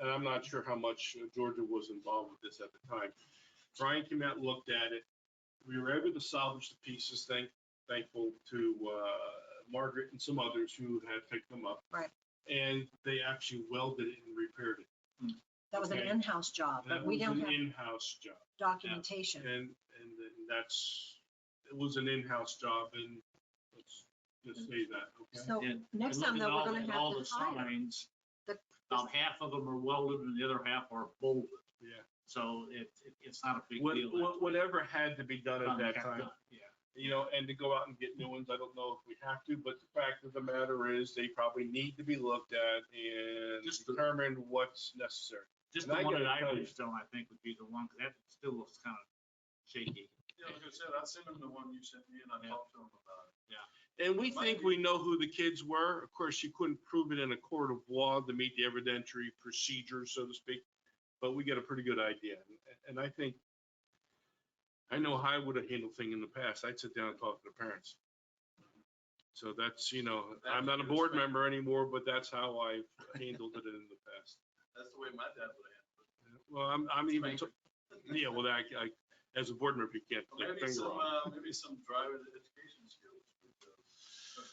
and I'm not sure how much Georgia was involved with this at the time. Brian came out and looked at it. We were able to salvage the pieces, thankful to Margaret and some others who had picked them up. Right. And they actually welded it and repaired it. That was an Okay. in-house job, That but we was don't an have in-house job. documentation. And it was an in-house job and let's just say that, okay? So And- next and time looking though, we're at gonna all have the to hire. signs, the- about half of them are welded and the other half are bolted. Yeah. So it's not a big deal. Whatever had to be done at that time. Yeah. You know, and to go out and get new ones, I don't know if we have to, but the fact of the matter is, they probably need to be looked at and Just the- determine what's necessary. Just And the I one gotta at tell you- Irish Stone, I think, would be the one, 'cause that still looks kind of shaky. Yeah, like I said, I sent him the one you sent me and I Yeah. talked to him about it. And we think we know who the kids were. Of course, you couldn't prove it in a court of law to meet the evidentiary procedure, so to speak, but we get a pretty good idea. And I think, I know how I would have handled things in the past. I'd sit down and talk to the parents. So that's, you know, I'm not a board member anymore, but that's how I've handled it in the past. That's the way my dad would have Well, I'm even, yeah, well, as a board member, you can't put your Maybe finger on it. maybe some driver education skills.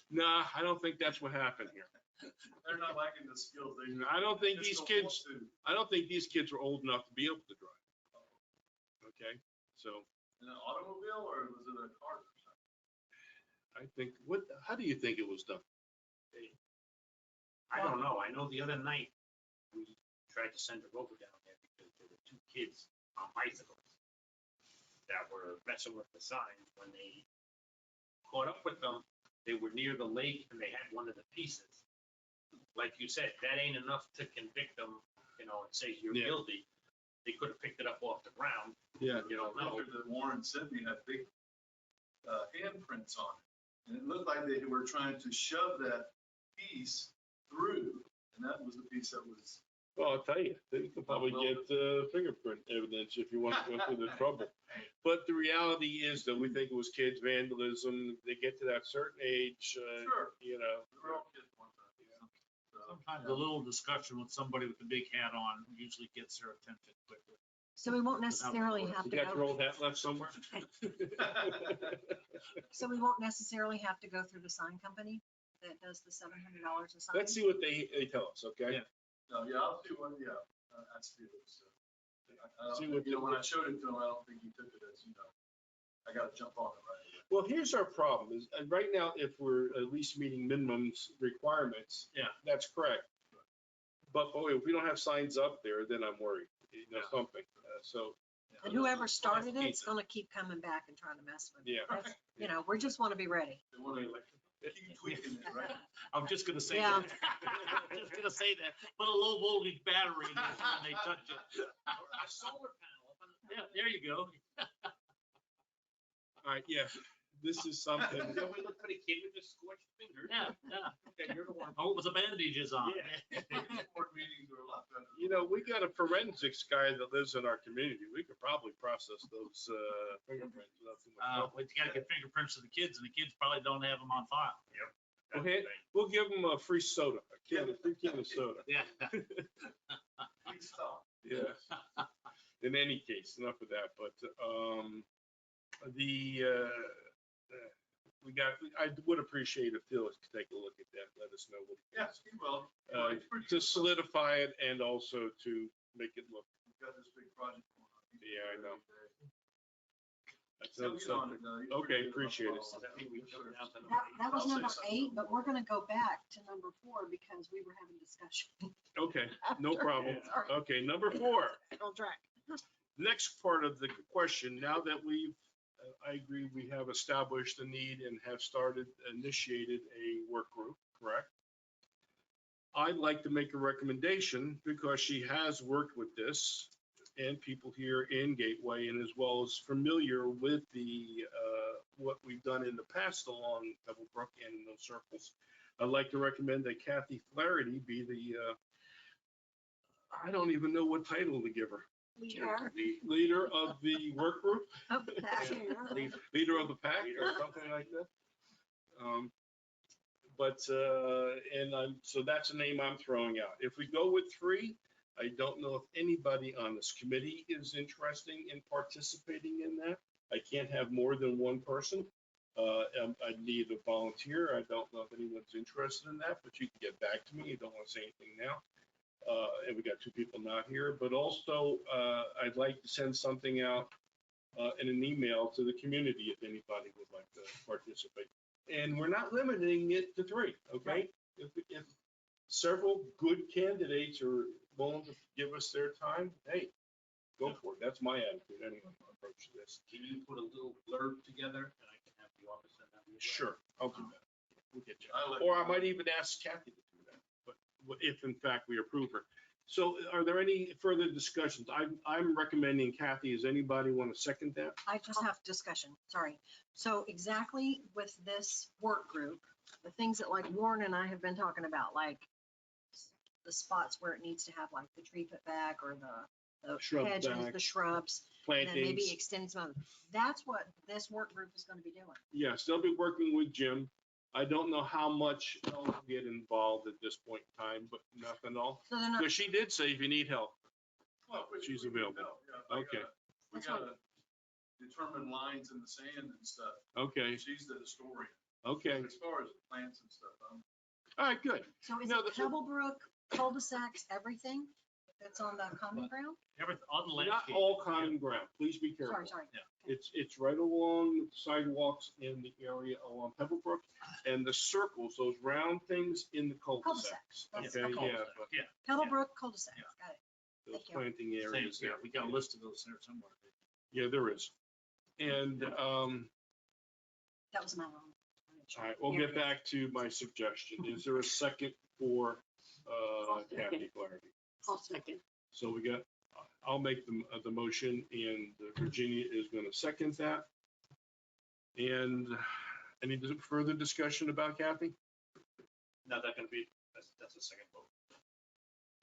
Nah, I don't think that's what happened here. They're not lacking the skills. They. I don't think just these don't kids, want to. I don't think these kids are old enough to be able to drive. Okay, so In an automobile or was it a car? I think, how do you think it was done? I don't know. I know the other night, we tried to send a rover down there because there were two kids on bicycles that were messing with the signs. When they caught up with them, they were near the lake and they had one of the pieces. Like you said, that ain't enough to convict them, you know, and say you're Yeah. guilty. They could have picked it up off the ground. Yeah. You don't know. Picture that Warren sent me had big handprints on it. And it looked like they were trying to shove that piece through. And that was the piece that was, Well, I'll tell you, you could probably get fingerprint evidence if you want to go through the trouble. But the reality is that we think it was kids vandalism. They get to that certain age, sure, you know. we were all kids one time. So, Sometimes a little discussion with somebody with a big hat on usually gets their attention quickly. So we won't necessarily have You to got your go, old hat left somewhere? so we won't necessarily have to go through the sign company that does the $700 a sign. Let's see what they tell us, okay? Yeah. No, yeah, I'll see one, yeah, I see it. So, See what you know, when I showed it to him, I don't think he took it as, you know, I gotta jump on it right away. Well, here's our problem is, right now, if we're at least meeting minimums requirements. Yeah. That's correct. But boy, if we don't have signs up there, then I'm worried, Yeah. something, so, And whoever started it's gonna keep coming back and trying to mess with it. yeah. That's- You know, we just wanna be ready. They want to keep tweaking it, right? I'm just gonna say Yeah. that. I'm just gonna say that. Put a low voltage battery in there when they touch it. A solar panel. Yeah, there you go. All right, yeah, this is something. Yeah, we look for the kid with the scorched fingers. Yeah, yeah. Okay, you're the one. I hope the bandages on. Yeah. Board meetings are a lot better. You know, we got a forensics guy that lives in our community. We could probably process those fingerprints without too much trouble. But you gotta get fingerprints of the kids, and the kids probably don't have them on file. We'll we'll give them a free soda, a free can of soda. Yeah. Please stop. Yeah. In any case, enough of that, but, I would appreciate if Phil could take a look at that, let us know what, Yes, he will. It's pretty to good. solidify it and also to make it look, We've got this big project going on. He's Yeah, I know. that's He'll another get on subject. it, though. He's Okay, pretty good appreciate it. about it. That was I'll say number something. 8, but we're gonna go back to number 4 because we were having discussion. Okay, no problem. Sorry. Okay, number 4. On track. Next part of the question, now that I agree, we have established the need and have initiated a work group, correct? I'd like to make a recommendation because she has worked with this and people here in Gateway and as well as familiar with what we've done in the past along Pebblebrook and in those circles. I'd like to recommend that Kathy Flaherty be I don't even know what title to give her. Leader of the work group, leader of the pack or something like that. So that's a name I'm throwing out. If we go with 3, I don't know if anybody on this committee is interested in participating in that. I can't have more than one person. I need a volunteer. I don't know if anyone's interested in that, but you can get back to me. You don't want to say anything now. And we got 2 people not here, but also I'd like to send something out in an email to the community if anybody would like to participate. And we're not limiting it to 3, okay? If several good candidates are willing to give us their time, hey, go for it. That's my attitude anyway, approach to this. Can you put a little blurb together and I can have the office send that? Sure, I'll do that. We'll get you. I'll let Or you I know. might even ask Kathy to do that, but if in fact we approve her. So are there any further discussions? I'm recommending Kathy. Does anybody want to second that? I just have discussion, sorry. So exactly with this work group, the things that like Warren and I have been talking about, like the spots where it needs to have like the tree put back or the Shrub hedges, back, the shrubs, and then plantings. maybe extending some, that's what this work group is gonna be doing. Yes, they'll be working with Jim. I don't know how much they'll get involved at this point in time, but nothing all. So they're not, Because she did say if you need help. Well, She's we available. know, yeah, Okay. We gotta determine lines in the sand and stuff. Okay, She's the historian. okay. As far as plants and stuff, All right, good. so is No, it the- Pebblebrook, cul-de-sacs, everything that's on the common ground? Everything on the Not landscape. all common ground. Please be careful. Sorry. It's right along sidewalks in the area along Pebblebrook and the circles, those round things in the cul-de-sacs. Cul-de-sacs, Okay, that's- yeah, but Yeah, Pebblebrook cul-de-sacs, got it. those Thank you. planting same, areas yeah, there. we got a list of those there somewhere. Yeah, there is. And, all That was my wrong. right, we'll get back to my suggestion. Is there a second for Kathy Flaherty? I'll second. So I'll make the motion and Virginia is going to second that. And any further discussion about Kathy? Not that gonna be, that's a second vote.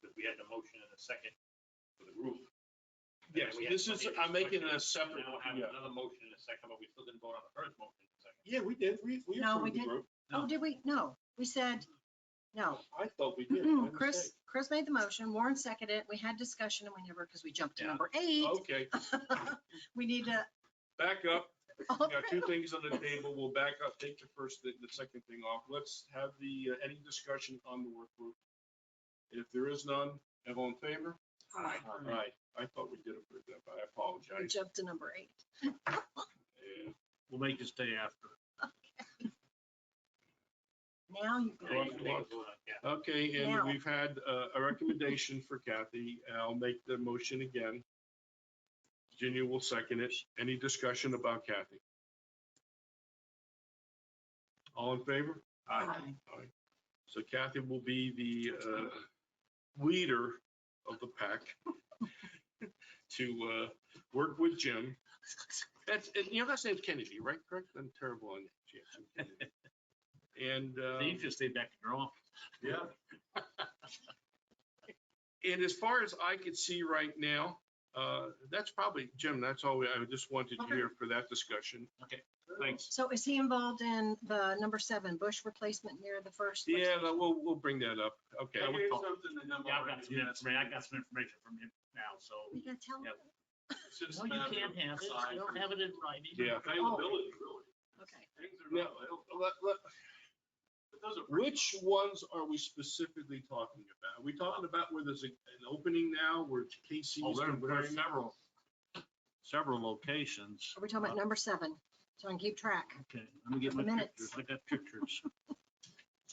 Because we had the motion and a second for the group. And then Yes, we had this is, plenty of I'm making it a discussion. separate, Now have yeah. another motion and a second, but we still didn't vote on the first motion and second. Yeah, we did. We No, we approved the didn't. group. Oh, did we? No, we said, no. I thought we did. My mistake. Chris made the motion, Warren seconded it, we had discussion and we never, because we jumped to Yeah. number 8. Okay, We need to. back up. We got 2 things on the table. We'll back up, take the second thing off. Let's have any discussion on the work group. If there is none, everyone in favor? Aye. All right. I thought we did approve that, but I We apologize. jumped to number 8. Yeah. We'll make you stay after. Now you Well, can. You can make a vote on that. Okay, and Now. we've had a recommendation for Kathy. I'll make the motion again. Virginia will second it. Any discussion about Kathy? All in favor? Aye. Aye. So Kathy will be the leader of the pack to work with Jim. That's, and your last name's Kennedy, right? Correct? I'm terrible on names. Yeah, Jim Kennedy. And So you just stay back in your office. Yeah. and as far as I could see right now, that's probably, Jim, that's all I just wanted to hear for that discussion. Thanks. So is he involved in the number 7 bush replacement near the first? Yeah, no, we'll bring that up. Okay. Yeah, Here's we'll talk. something that I'm Yeah, I've already got some information. I asking. got some information from him now, so. You gotta tell him. Yep. It's just No, a you matter can't of have it. size. You don't have it in writing. Yeah. Availability, really. Okay. Things are Now, not available. But those are. which ones are we specifically talking about? Are we talking about where there's an opening now, where Casey's Oh, there's comparing? several locations. Are we talking about number 7? So I can keep track. Okay, let me get The my minutes. pictures. I got pictures.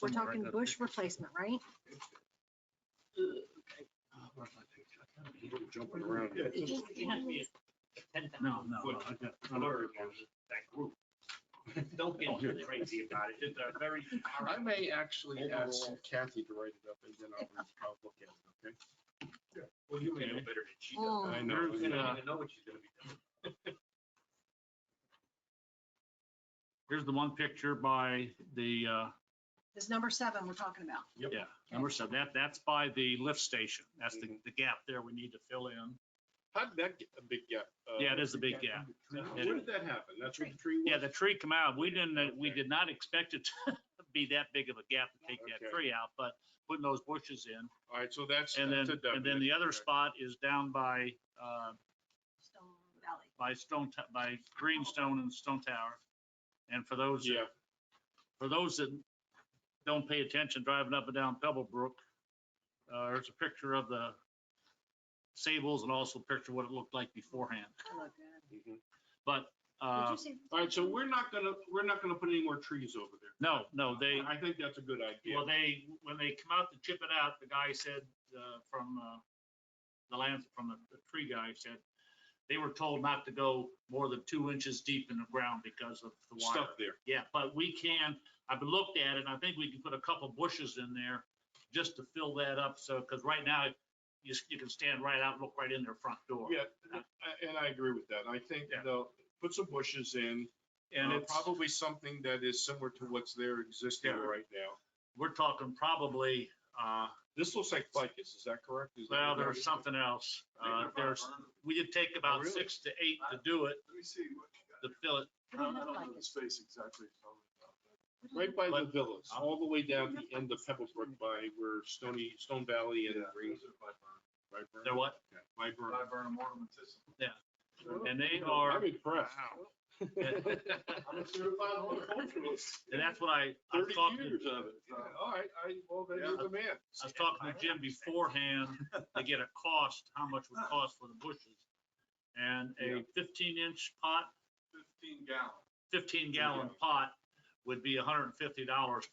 We're Somewhere I talking got bush pictures. replacement, right? Where's my picture? We're jumping around. Yeah, It has to be a 10,000 No, foot I got. blur on that group. Don't get too crazy about it. It's a very. I may actually ask Kathy to write it up and then I'll look at it, okay? Well, you may know better than she does. Oh. I know. You don't even know what she's gonna be doing. Here's the one picture by the, This number 7 we're talking about. yeah, number 7. That's by the lift station. That's the gap there we need to fill in. How did that get a big gap? Yeah, it is a big gap. Where did that happen? That's where the tree was? Yeah, the tree come out. We Okay. did not expect it to be that big of a gap to take that Okay. tree out, but putting those bushes in. All right, so that's. And that's then, a and then the definite. other Okay. spot is down by, Stone Valley. by Greenstone and Stone Tower. And for those, Yeah, for those that don't pay attention driving up and down Pebblebrook, there's a picture of the Sables and also a picture of what it looked like beforehand. Oh, good. mhm. But, Did you see? All right, so we're not gonna put any more trees over there. no, they, I think that's a good idea. well, when they come out to chip it out, the guy said, from the tree guy said, they were told not to go more than 2 inches deep in the ground because of the wire. Stuff there. Yeah, but we can, I've looked at it, and I think we can put a couple bushes in there just to fill that up, so, because right now, you can stand right out and look right in their front door. Yeah, and I agree with that. I think Yeah. they'll put some bushes in, And it's, probably something that is similar to what's there existing Yeah. right now. we're talking probably, This looks like ficus, is that correct? Is that well, what that there's is? something else. We did take about really? 6 to 8 to do it, Let me see what you to fill it. got. I don't know the space exactly. you're talking about. Right by the But- villas, all the way down to the end of Pebblebrook by where Stone Valley and Yeah, Green. those are by Burn. Right, They're what? Okay, Vibrant. By Burn ornamentism. And they are, I'm impressed. I'm a certified horticulturalist. and that's what I was 30 talking, years of it. All right, well, then you're the man. I was talking to Jim beforehand to get a cost, how much would cost for the bushes. And a 15-inch pot, 15 gallon. 15-gallon pot would be $150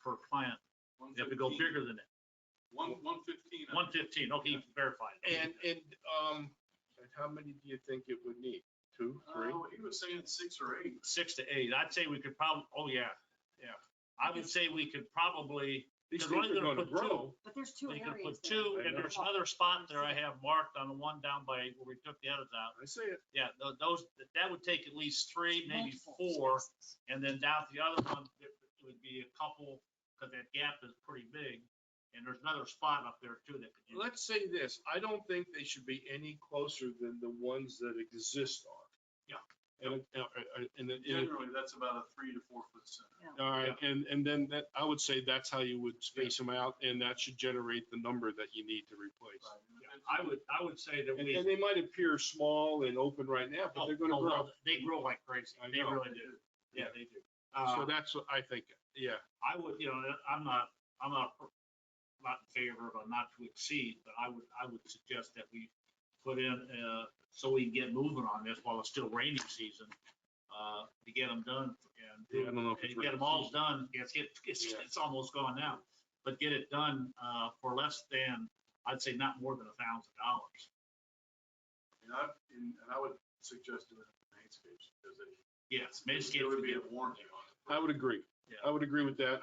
per plant. You have to go bigger than that. 115. 115, okay, you can verify it. And how many do you think it would need? 2, 3? He was saying 6 or 8. 6 to 8, I'd say we could probably, oh, yeah. I would say we could probably, These Because we're things are only gonna gonna put grow. But there's 2 we could areas put there. 2, and there's another spot there I have marked on the one down by where we took the others out. I see it. Yeah, those, that would take at least 3, maybe Multiple 4, spaces. and then down to the other one, it would be a couple, because that gap is pretty big. And there's another spot up there too that could use. Let's say this, I don't think they should be any closer than the ones that exist are. Yeah. And Generally, that's about a 3 to 4 foot center. all right, and then that, I would say that's how you would space them out, and that should generate the number that you need to replace. I would say that And we. they might appear small and open right now, but they're gonna Oh, grow. no, they grow like crazy. I They know. really do. Yeah, they do. So that's what I think, yeah. I would, I'm not in favor of a not to exceed, but I would suggest that we put in, so we can get moving on this while it's still rainy season. to get them done and Yeah, I don't know if it's and get them ready. all done. It's almost gone now, but get it done, for less than, I'd say not more than $1,000. And I would suggest doing it for landscapes because Yes, there Manscaped would would be be a warranty on it. I would agree. Yeah. I would agree with that.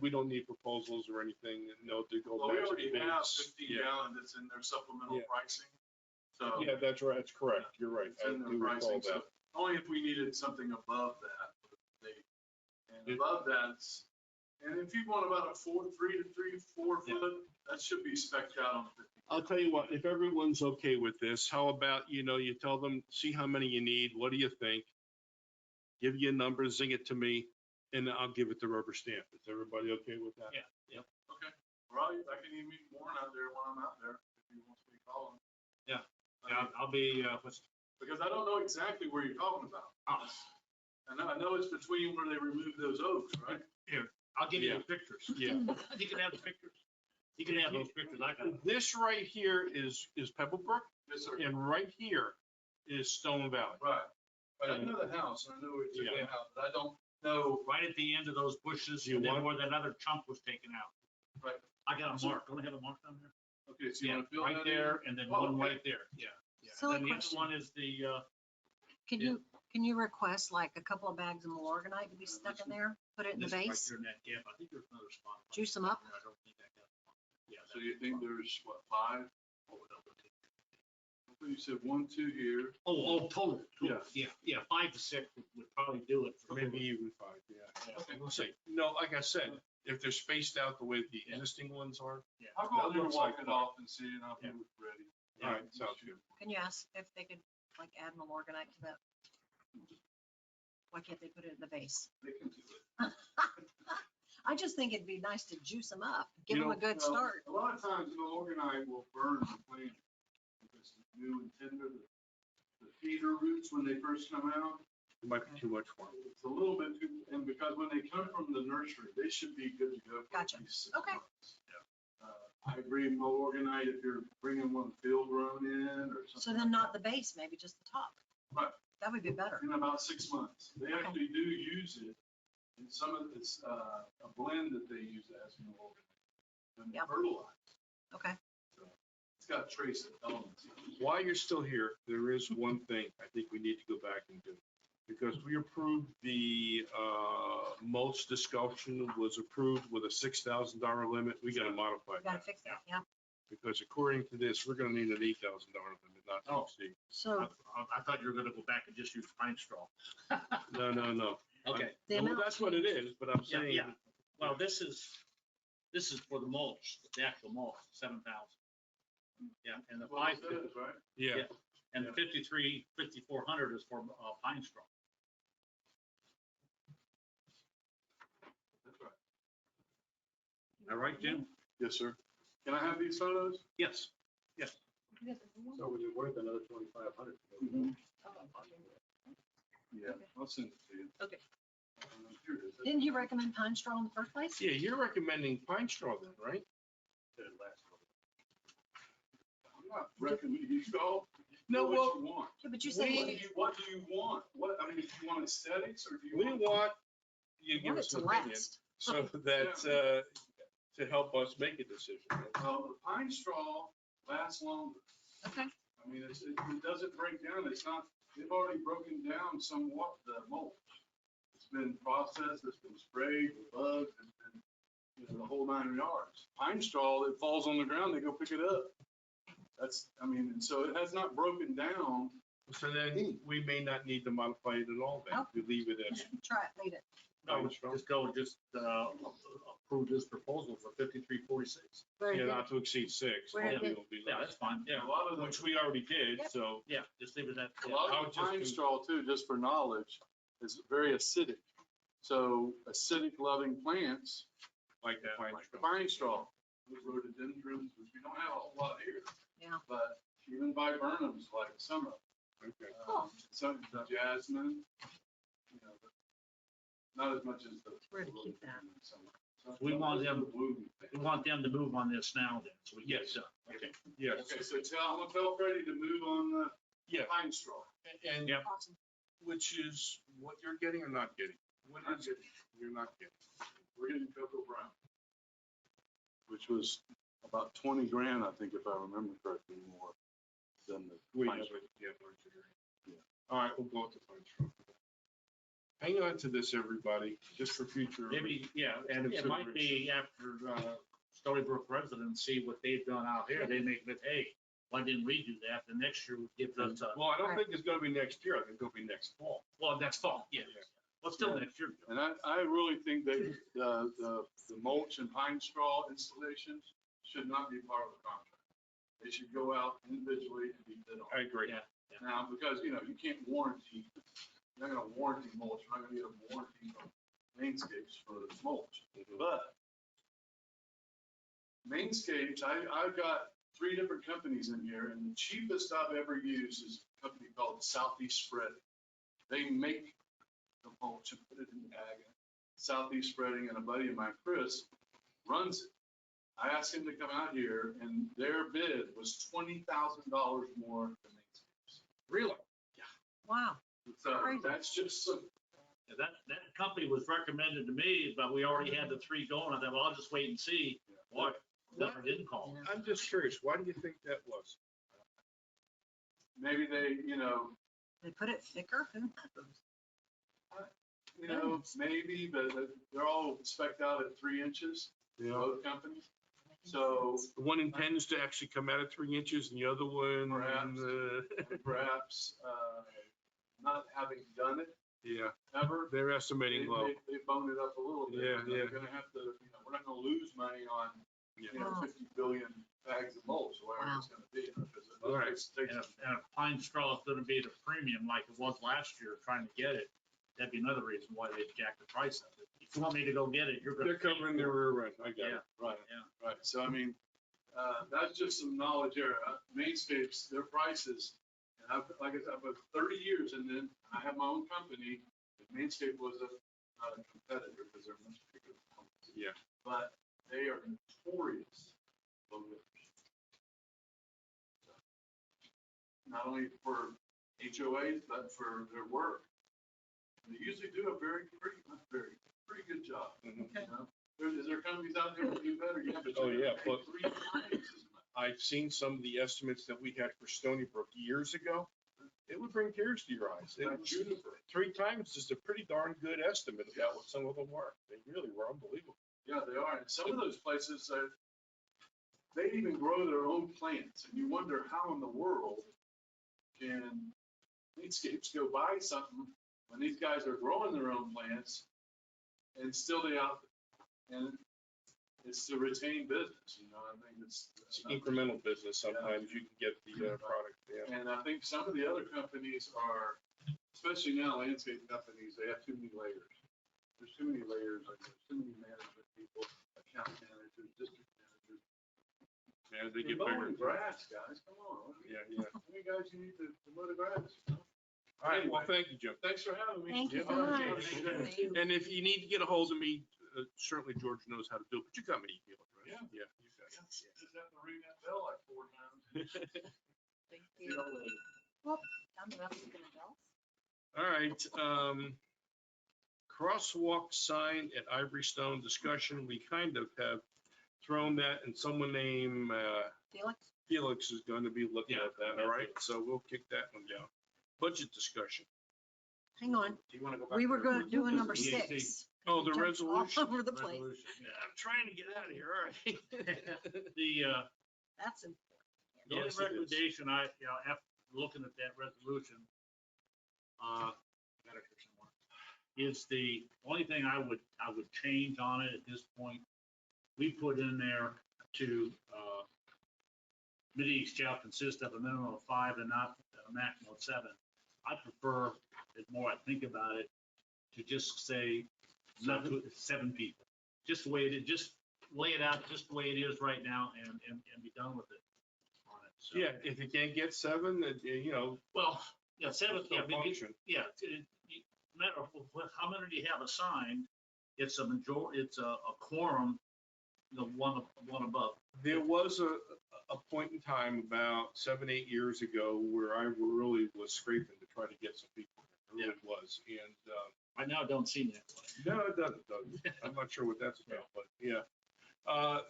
We don't need proposals or anything, no, to go Well, we back to already the have bids. 15 Yeah. gallon that's in their supplemental Yeah. pricing. So Yeah, that's right, that's correct, you're right. it's I in their do recall pricing. So that. only if we needed something above that. And It- above that's, and if you want about a 4 Yeah. foot, that should be spec'd out on 50. I'll tell you what, if everyone's okay with this, how about, you tell them, see how many you need, what do you think? Give you a number, zing it to me, and I'll give it the rubber stamp. Is everybody okay with that? Yeah. Okay. Well, I can even meet Warren out there when I'm out there, if he wants me to call him. Yeah. I Yeah, mean, I'll be, because I don't know exactly where you're talking about. oh, I know it's between where they removed those oaks, right? here, I'll give you Yeah. the pictures. Yeah. You can have the pictures. You can have those pictures. I got them. This right here is Pebblebrook, Yes, sir. and right here is Stone Valley. Right. But I know the house, and I know it's a Yeah. big house, but I don't know. Right at the end of those bushes, You and then want- where that other chunk was taken out. Right. I got them marked. Don't I have a mark down there? Okay, so you Yeah, want to fill right that there, in? and then Oh, one okay. right there. Yeah. Yeah. Silly And the other question. one is the, Can Yeah. you request like a couple of bags of Milorganite to be stuck in there? Put it in the this right base? here in that gap. I think there's another spot. Juice 'em up? I don't think I got one. Yeah. So you think there's, what, 5? I thought you said 1, 2 here. Total. Yeah. Yeah, 5 to 6 would probably do it. for Maybe me. even 5, yeah. Okay. We'll see. No, like I said, if they're spaced out the way the existing ones are, I'll go out there and looks like walk it fun. off and see, and I'll be Yeah. ready. all right, sounds good. Can you ask if they could like add Milorganite to that? Why can't they put it in the base? They can do it. I just think it'd be nice to juice them up, give You them a know, good Well, start. A lot of times, organite will burn the plant. If it's new and tender, the feeder roots, when they first come out, It might be too much for them. it's a little bit too, and because when they come from the nursery, they should be good to go. for at Gotcha. least 6 Okay. months. I agree, organite if you're bringing one field grown in or something. So then not the base, maybe just the top. Right. That would be better. In about 6 months. They Okay. actually do use it, and some of it's a blend that they use as an organite. And Yep. fertilize. Okay. It's got trace elements. While you're still here, there is one thing I think we need to go back and do. Because we approved the mulch discussion was approved with a $6,000 limit. We got to modify We gotta that. fix that, yeah. Because according to this, we're going to need an $8,000 limit, not to Oh. exceed. So I thought you were gonna go back and just use pine straw. No. Okay. the Well, amount. that's what it is, but I'm Yeah, saying. yeah. Well, this is for the mulch, the actual mulch, 7,000. Yeah, and the Well, 550, it is, right? Yeah, and the 5,400 is for pine straw. That's right. All right, Jim? Yes, sir. Can I have these photos? Yes. So would it worth another 2,500? Yeah, I'll send it to you. Okay. Here it is. Didn't you recommend pine straw in the first place? yeah, you're recommending pine straw then, right? I'm not recommending, you all. No, do what well, you want. Yeah, but you said. What do you want? What, I mean, do you want aesthetics or do you We want? want, you I give want it us to an opinion, last. so that, to help us make a decision. Well, the pine straw lasts longer. Okay. I mean, it doesn't break down. It's not, they've already broken down somewhat the mulch. It's been processed, it's been sprayed with bugs and, the whole 9 yards. Pine straw, it falls on the ground, they go pick it up. That's, I mean, and so it has not broken down. So then we may not need to modify it at all then. Nope. We leave it as Try it, leave it. No, pine straw. just approve this proposal for 5,346. Very Yeah, good. not to exceed 6. Very Hopefully good. it'll be Yeah, less. that's fine. Yeah, A lot of the, Which we already did, Yep. so. yeah, just leave it at. a lot I of would the just pine do- straw too, just for knowledge, is very acidic. So acidic loving plants, Like the pine like the straw. pine straw, the rhododendrons, which we don't have a whole lot here. Yeah. But even viburnums like some of Okay. them, Cool. some the jasmine, but not as much as the. Where to keep that? So We want them- the blooming thing. We want them to move on this now then, so we get it Yes. done. Okay. Yes, Okay, so I'm gonna tell Freddie to move on the yeah, pine straw. and Yep. Awesome. which is what you're getting or not getting? What Not is it you're not getting? We're getting Cocoa Brown, which was about 20 grand, I think, if I remember correctly, more than the. We Pine have Straw. it, yeah, Pine Straw. Yeah. All right, we'll go with the Pine Straw. Hang on to this, everybody, just for future. Maybe, yeah, and it might be after, Stoneybrook residents see what they've done out here, they may, but hey, why didn't we do that? The next year gives us a, Well, I don't think it's gonna be next year. I think it'll be next fall. well, next fall, yeah. Well, still next year. And I really think that the mulch and pine straw installations should not be part of the contract. They should go out individually and be bid on. I agree. Yeah. Now, because, you can't warranty, you're not gonna warranty mulch, you're not gonna get a warranty from Mainscapes for mulch. But Mainscapes, I've got 3 different companies in here, and the cheapest I've ever used is a company called Southeast Spreading. They make the mulch and put it in the bag. Southeast Spreading, and a buddy of mine, Chris, runs it. I asked him to come out here, and their bid was $20,000 more than Mainscapes. Really? Wow. So Crazy. that's just some, Yeah, that company was recommended to me, but we already had the 3 going. I thought, well, I'll just wait and see. What? Never didn't call. Yeah. I'm just curious, why do you think that was? maybe they, They put it thicker? Who knows? maybe, but they're all spec'd out at 3 inches, both companies. So One intends to actually come out at 3 inches and the other one. perhaps, not having done it Yeah, ever, they're estimating low. they boned it up a little bit. Yeah, And yeah. They're gonna have to, we're not gonna lose money on, Wow. 50 billion bags of mulch, or whatever it's gonna be. Because it Right. takes- And if pine straw is gonna be the premium like it was last year, trying to get it, that'd be another reason why they jacked the price up. If you want me to go get it, you're gonna. They're covering their rear end, I got Yeah. it. Right, Yeah. right. So I mean, that's just some knowledge there. Mainscapes, their prices, and like I said, I've been 30 years, and then I have my own company. Mainscape was not a competitor because they're much bigger companies. Yeah. But they are notorious low bidders. Not only for HOAs, but for their work. They usually do a pretty good job. Mhm. You know? Is there companies out there that do better? Yeah, but Oh, you're yeah, gonna pay but- 3 times as much. I've seen some of the estimates that we had for Stoneybrook years ago. It would bring tears to your eyes. It was- Juniper. 3 times is a pretty darn good estimate about what some of them were. They really were unbelievable. Yeah, they are. And some of those places, they even grow their own plants. And you wonder how in the world can Mainscapes go buy something when these guys are growing their own plants and still and it's to retain business, I think It's incremental business. Sometimes you can get the product, yeah. And I think some of the other companies are, especially now landscape companies, they have too many layers. There's too many layers, and there's too many management people, account managers, district managers. Yeah, they You're get mowing bigger. grass, guys, come on. Yeah, yeah. How many guys you need to mow the grass? All right, well, Anyway. thank you, Jim. Thanks for having me. Thank you Yeah, so all right, much. thank you. And if you need to get a hold of me, certainly George knows how to do it, but you got my email address. Yeah. Yeah. You got it. Just have to ring that bell like 4 times. Thank See y'all later. I'm not looking at else. All right, crosswalk sign at Ivory Stone discussion, we kind of have thrown that, and someone named Felix? Felix is going to be looking Yeah. at that, all right? So we'll kick that one down. Budget discussion. Hang on. Do you wanna go back? We to were the- going to do a number EAC 6. Oh, the Jumped all resolution. Over the place. Resolution, yeah. I'm trying to get out of here, all right. The, That's important. the only Yes, it is. recommendation after looking at that resolution, got it here somewhere, is the only thing I would change on it at this point. We put in there to, committee shall consist of a minimum of 5 and not a maximum of 7. I prefer, the more I think about it, to just say not to 7 people. Just the way it is, just lay it out just the way it is right now and be done with it on it. So, Yeah, if you can't get 7, well, yeah, 7, still yeah, maybe, function. yeah, matter of how many do you have assigned? It's a quorum, one above. There was a point in time about 7, 8 years ago where I really was scraping to try to get some people. really was. And, Right now, it don't seem that way. no, it doesn't, I'm not sure what that's about, but yeah.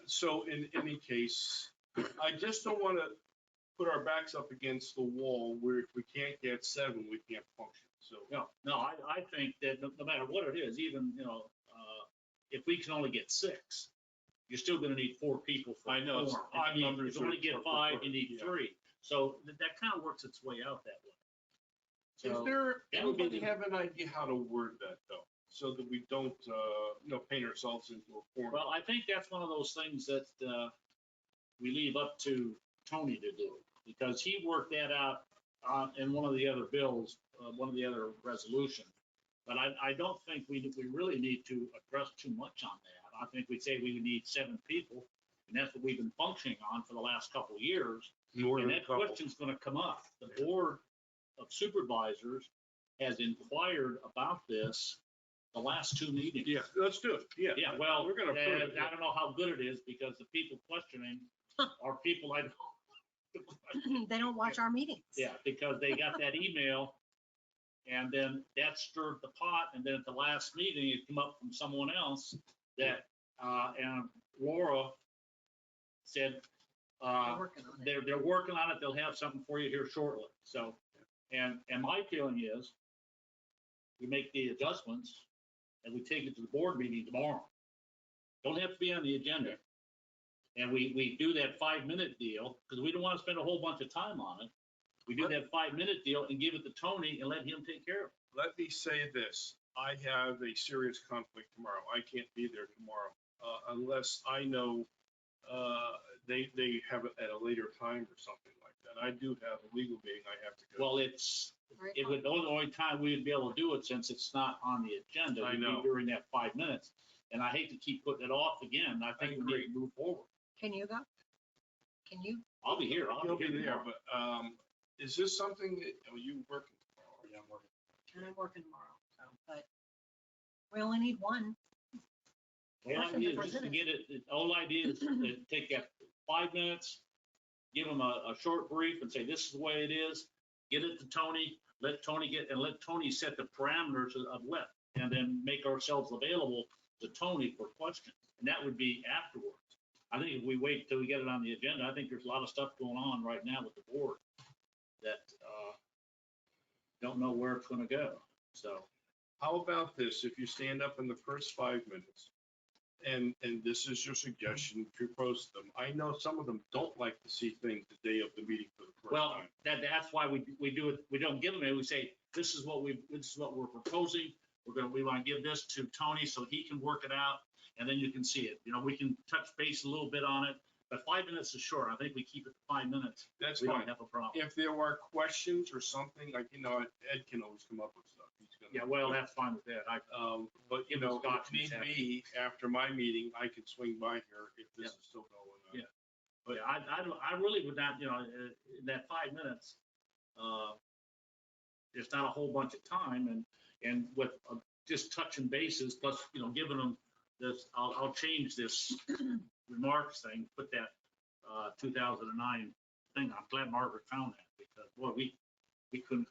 So in any case, I just don't want to put our backs up against the wall where if we can't get 7, we can't function. So, No, I think that no matter what it is, even, if we can only get 6, you're still gonna need 4 people for. I know, it's quorum. odd If you numbers only are- get are 5, you preferred, need yeah. 3. So that kind of works its way out that way. is So there, that would be anybody the- have an idea how to word that though? So that we don't, paint ourselves into a corner? Well, I think that's one of those things that we leave up to Tony to do, because he worked that out in one of the other bills, one of the other resolutions. But I don't think we really need to address too much on that. I think we'd say we would need 7 people, and that's what we've been functioning on for the last couple of years. More And than a that couple. question's gonna come up. The Board of Supervisors has inquired about this the last 2 meetings. Yeah, let's do it. Yeah. Yeah, well, We're gonna approve it. I don't know how good it is, because the people questioning are people I don't. They don't watch our meetings. Yeah, because they got that email, and then that stirred the pot, and then at the last meeting, it came up from someone else that, and Laura said, We're working on it. they're working on it, they'll have something for you here shortly, so, and my feeling is, we make the adjustments, and we take it to the board meeting tomorrow. Don't have to be on the agenda. And we do that 5-minute deal, because we don't want to spend a whole bunch of time on it. We do that 5-minute deal and give it to Tony and let him take care of it. Let me say this, I have a serious conflict tomorrow. I can't be there tomorrow, unless I know, they have it at a later time or something like that. I do have a legal meeting I have to go. Well, Very it would, the only time we would be able to do it, since it's not on the agenda, I would be know. during that 5 minutes. And I hate to keep putting it off again. I think we need to move forward. Can you go? Can you? I'll be here. You'll be there, tomorrow. but, is this something that, are you working tomorrow? Yeah, I'm working. And I'm working tomorrow, so, but we only need one. The whole idea is just to get it, the whole idea is to take that 5 minutes, give them a short brief and say, this is the way it is. Get it to Tony, let Tony set the parameters of what, and then make ourselves available to Tony for questions. And that would be afterwards. I think if we wait till we get it on the agenda, I think there's a lot of stuff going on right now with the board that don't know where it's gonna go, so. How about this, if you stand up in the first 5 minutes, and this is your suggestion, propose them. I know some of them don't like to see things the day of the meeting for the first Well, time. that's why we do it, we don't give them it, we say, this is what we're proposing, we want to give this to Tony so he can work it out, and then you can see it. We can touch base a little bit on it, but 5 minutes is short. I think we keep it to 5 minutes. That's We fine. don't have a problem. If there are questions or something, like, Ed can always come up with stuff. He's gonna- Yeah, well, that's fine with that. But, Give us if Scotch and need tap. be, after my meeting, I can swing by here if this is still going on. Yeah. But I really would not, in that 5 minutes, there's not a whole bunch of time, and with just touching bases, plus, giving them this, I'll change this remarks thing, put that 2009 thing. I'm glad Margaret found that, because, boy, we couldn't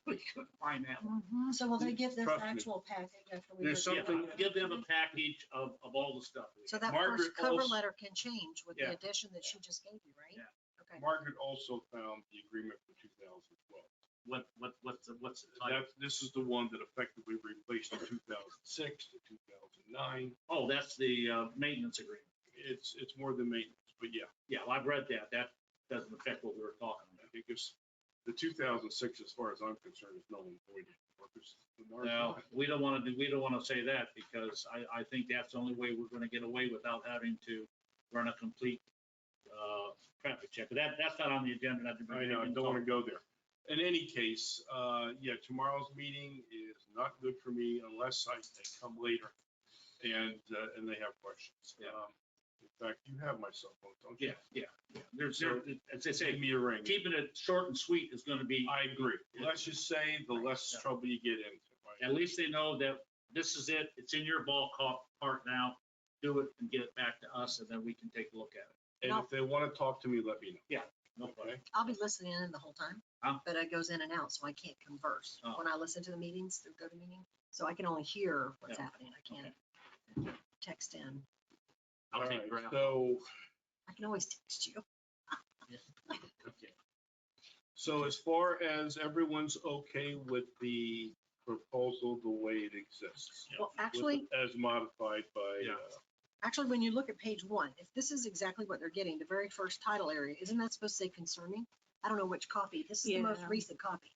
find that one. So will they get this Trust me. actual package after we? There's review it? something- Give them a package of all the stuff. we So have. that Margaret first cover also- letter can change with the Yeah. addition that she just gave you, right? Yeah. Okay. Margaret also found the agreement for 2012. What's the title? This is the one that effectively replaced the 2006 to 2009. Oh, that's the maintenance agreement. It's more than maintenance, but yeah, Yeah, well, I've read that. That doesn't affect what we were talking I about. think it's the 2006, as far as I'm concerned, is null and void. No, we don't want to say that, because I think that's the only way we're going to get away without having to run a complete traffic check. But that's not on the agenda. I know, I don't want to go there. In any case, yeah, tomorrow's meeting is not good for me unless I come later and they have questions. Yeah. In fact, you have my cell phone, don't you? Yeah. There's, So, as they Give say, me a ring. keeping it short and sweet is going to be, I agree. Let's just say the less Yeah. trouble you get into. right? at least they know that this is it. It's in your ballpark now. Do it and get it back to us, and then we can take a look at it. And if they want to talk to me, let me know. No problem. I'll be listening in the whole time, Huh? but it goes in and out, so I can't converse Oh. when I listen to the meetings through GoToMeeting. So I can only hear what's Yeah. happening. I can't text in. I'll All take right, your apple. so, I can always text you. Okay. so as far as everyone's okay with the proposal, the way it exists? Yeah. Well, with- actually, As modified by, Yeah. actually, when you look at page 1, if this is exactly what they're getting, the very first title area, isn't that supposed to say concerning? I don't know which copy. This is the most Yeah. recent copy.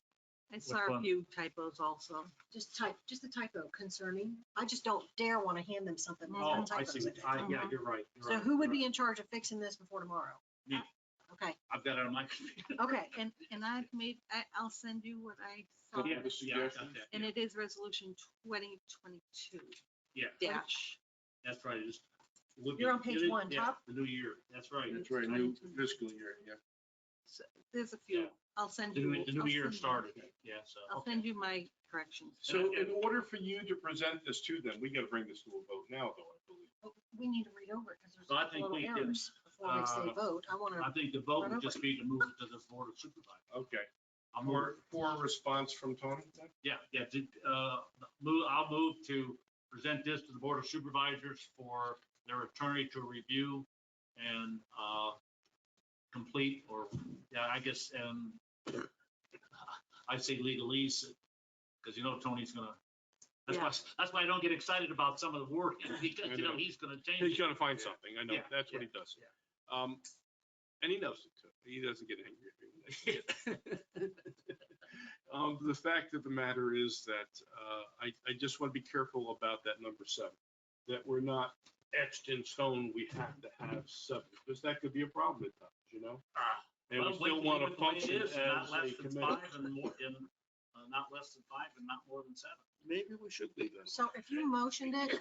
I saw a one? few typos also. Just a typo, concerning. I just don't dare want to hand them something. that's Oh, got I typos see. in it. Yeah, you're right. you're So right, who would you're be right. in charge of fixing this before tomorrow? Me. Okay, I've got it on my computer. okay. And I've made, I'll send you what I Go saw. with the Yeah, I got suggestions? that, And yeah. it is resolution 2022 Yeah, dash. that's right. It's- You're on page it is- 1, yeah, top. The new year, that's right. That's right, new fiscal year, yeah. So There's a few. Yeah. I'll send The you. new I'll year send you- started, yeah, so. I'll okay. send you my corrections. So in order for you to present this to them, we gotta bring this to a vote now, though, I believe. But we need to read over it because there's So I a think little we can, errors before we say vote. I want I to, think the vote Run would over just be to move it to the board of supervisors. Okay, I'll move, for a response from Tony? then? yeah, I'll move to present this to the board of supervisors for their attorney to review and, complete, or, yeah, I guess, I say legalese, because Tony's gonna, that's why I don't get excited about some of the work, because, he's gonna change He's it. gonna find something, I know, Yeah, that's what he yeah, does. And he knows it too, he doesn't get angry at me. The fact of the matter is that, I just want to be careful about that number 7, that we're not etched in stone, we have to have 7, because that could be a problem at times. And we Well, still leave want it to the way it function is, as not a less than committee. 5 and more, not less than 5 and not more than 7. Maybe we should leave that. so if you motioned it,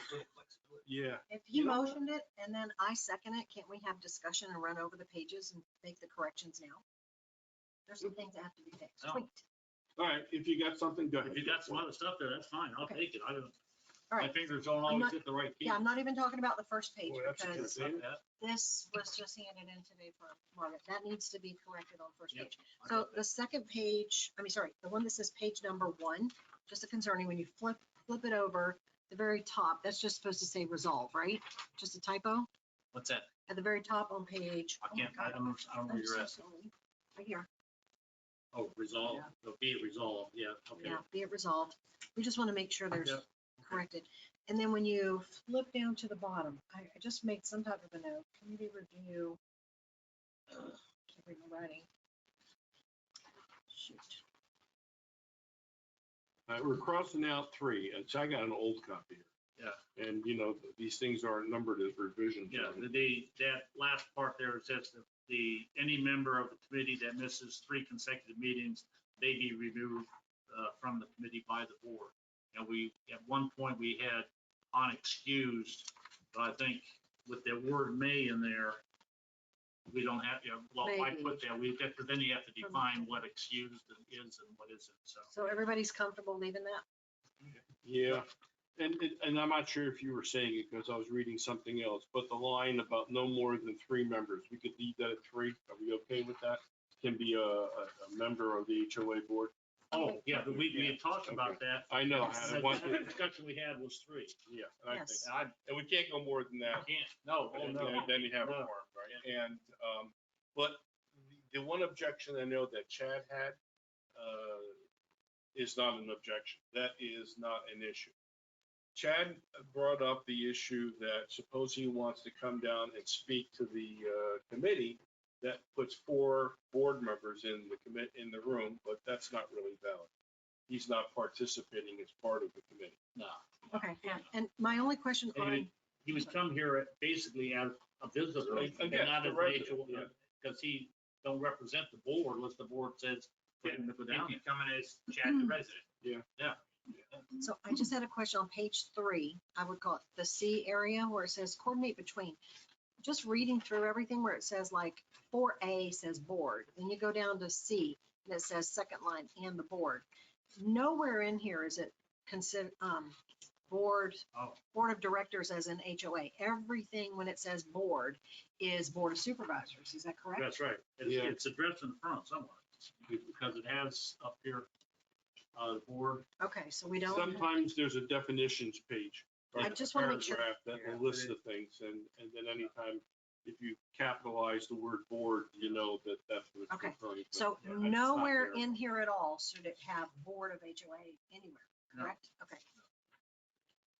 Yeah, if You he know what? motioned it and then I second it, can't we have discussion and run over the pages and make the corrections now? There's some things that have to be fixed, No. tweaked. all right, if you got something, go ahead. If you got some other stuff there, that's fine, I'll Okay. take it. I don't, All my right, fingers don't I'm always not- hit the right key. yeah, I'm not even talking about the first page Boy, that's a good because thing. this was just handed in today from Margaret. That needs to be corrected on first Yep, page. I So got that. the second page, the one that says page number 1, just a concerning, when you flip it over, the very top, that's just supposed to say resolve, right? Just a typo What's that? at the very top on page. I oh my can't, God, I don't know where I'm you're so at. sorry. Right here. Oh, resolve, Yeah. it'll be resolved, yeah, okay. Yeah, be it resolved. We just want to make sure there's Yep. corrected. And then when you flip down to the bottom, I just made some type of a note, committee review. Can't read my writing. Shoot. We're crossing out 3, so I got an old copy here. Yeah. And, these things aren't numbered as revisions. Yeah, that last part there says that any member of the committee that misses 3 consecutive meetings may be removed from the committee by the board. And at one point, we had unexcused, but I think with the word may in there, we don't have, well, I Maybe. put that, but then you have to define what excused is and what isn't, so. So everybody's comfortable leaving that? Yeah, and I'm not sure if you were saying it because I was reading something else, but the line about no more than 3 members, we could leave that at 3. Are we okay with that? Can be a member of the HOA board? Oh, yeah, but we had talked about that. I know. The I want to- discussion we had was 3. Yeah, and I think, Yes. and we can't go more than that. Can't, no, oh, And no. then you have a No. quorum, right? And, but the one objection I know that Chad had is not an objection. That is not an issue. Chad brought up the issue that suppose he wants to come down and speak to the committee, that puts 4 board members in the room, but that's not really valid. He's not participating as part of the committee. No. Okay, yeah. And my only question on, He would come here basically as a visitor, I and guess, not the as resident, yeah. because he don't represent the board unless the board says for him to go down. He'd be coming as Chad the resident. so I just had a question on page 3. I would call it the C area where it says coordinate between. Just reading through everything where it says like 4A says board, then you go down to C and it says second line and the board. Nowhere in here is it board, Oh. board of directors as an HOA. Everything when it says board is board of supervisors. Is that correct? That's right. Yeah. It's addressed in the front somewhere, because it has up here, board. Okay, so we don't. Sometimes there's a definitions page. or I just wanna make sure- paragraph that Yeah, will list the things, and then anytime, if you capitalize the word board, you know that that's what it's Okay, referring to. So Yeah, it's not nowhere there. in here at all should it have board of HOA anywhere, No. correct? Okay.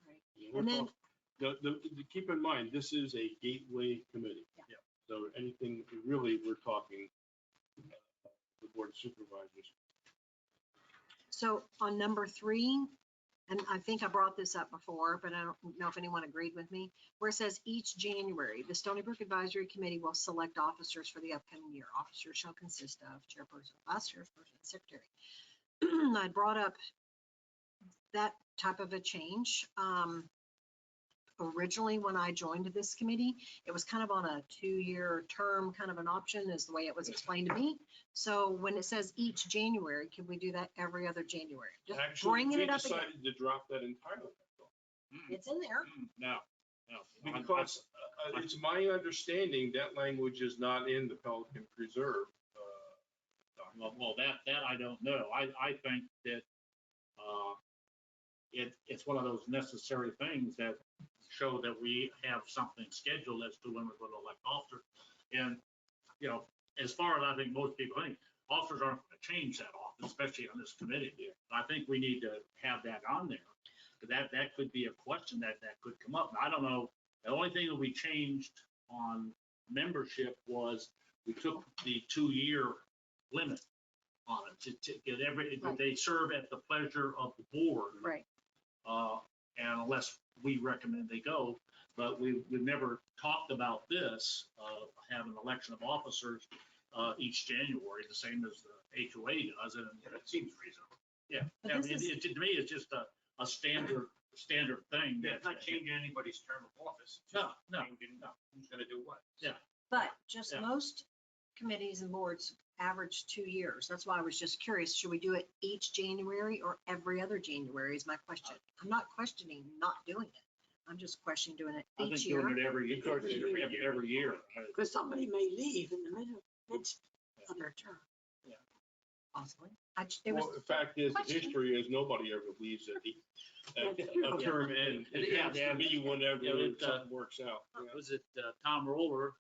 Right. We're And then, keep in mind, this is a gateway committee. Yeah. So anything, really, we're talking the board of supervisors. so on number 3, and I think I brought this up before, but I don't know if anyone agreed with me, where it says each January, the Stoneybrook Advisory Committee will select officers for the upcoming year. Officers shall consist of chairperson, vice chairperson, and secretary. I brought up that type of a change. Originally, when I joined this committee, it was kind of on a 2-year term, kind of an option is the way it was explained to me. So when it says each January, can we do that every other January? Just Actually, bringing we it up again. decided to drop that entirely. It's in there. No. Because it's my understanding that language is not in the Pelican Preserve. Well, that I don't know. I think that, it's one of those necessary things that show that we have something scheduled as to when we're going to elect officers. And, as far as I think most people think, officers aren't going to change that often, especially on this committee. I think we need to have that on there. That could be a question that could come up. I don't know. The only thing that we changed on membership was we took the 2-year limit on it to get Right. they serve at the pleasure of the board. Right. And unless we recommend they go, but we've never talked about this, have an election of officers each January, the same as the HOA does, and it seems reasonable. Yeah, But I this mean, is- to me, it's just a standard thing. Yeah, it's not changing anybody's term of office. It's No, just no, changing who's gonna do what. Yeah. But just Yeah. most committees and boards average 2 years. That's why I was just curious. Should we do it each January or every other January is my question. I'm not questioning not doing it. I'm just questioning doing it I each think year. doing it every year. Because somebody may leave in the midst of their term. Possibly. It was, Well, the fact is, the question. history is nobody ever leaves at That's true. a term end. It Yeah, has to be whenever yeah, it, something works out. Was it Tom Roller?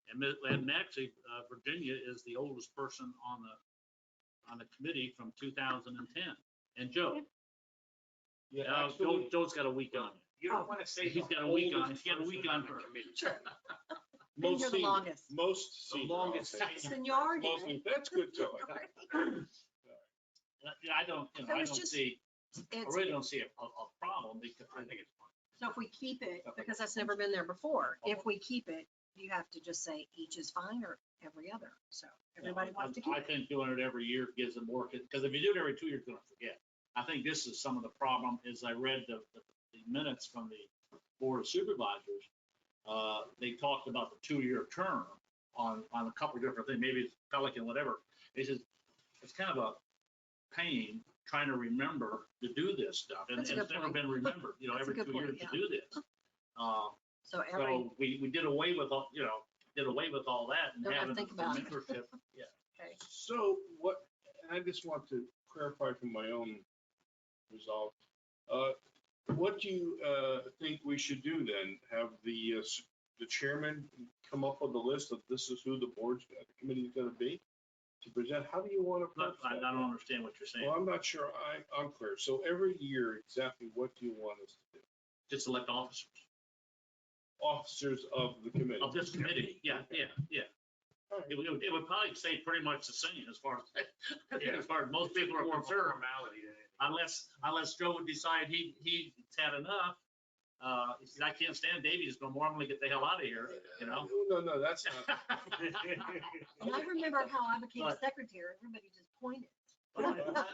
And actually, Virginia is the oldest person on the committee from 2010. And Joe. Yeah, Now, actually, Joe's got a week on it. You don't wanna say. He's the got a week on- oldest he's got a week on person her. the committee. been most here the senior, longest. most The senior, longest I'll say. Seniority. Mostly, that's good too. I don't, So I it's don't just- see, I It's, really don't see a problem because I think it's fine. so if we keep it, because that's never been there before, if we keep it, you have to just say each is fine or every other. So everybody wants to keep I it. think doing it every year gives it more, because if you do it every 2 years, you're gonna forget. I think this is some of the problem, is I read the minutes from the Board of Supervisors. They talked about the 2-year term on a couple of different things, maybe it's Pelican, whatever. They said, it's kind of a pain trying to remember to do this stuff. And That's a it's good never point. been remembered, That's a every good 2 point, years to yeah. do this. So every, So we did away with all, did away with all that and Don't have to having think the about it. membership. Yeah. okay. So what, I just want to clarify from my own resolve. What do you think we should do then? Have the chairman come up with a list of this is who the committee is gonna be to present? How do you want to approach I that? don't understand what you're saying. Well, I'm not sure I'm clear. So every year, exactly what do you want us to do? Just elect officers Officers of the committee. of this committee. Yeah. All right. It would probably stay pretty much the same as far as, Yeah. as far as most people are More of a concerned. formality than anything. Unless Joe would decide he's had enough. He said, I can't stand Davies no more. I'm gonna get the hell out of here, No, that's not. And I remember how I became But- secretary. Everybody just pointed. But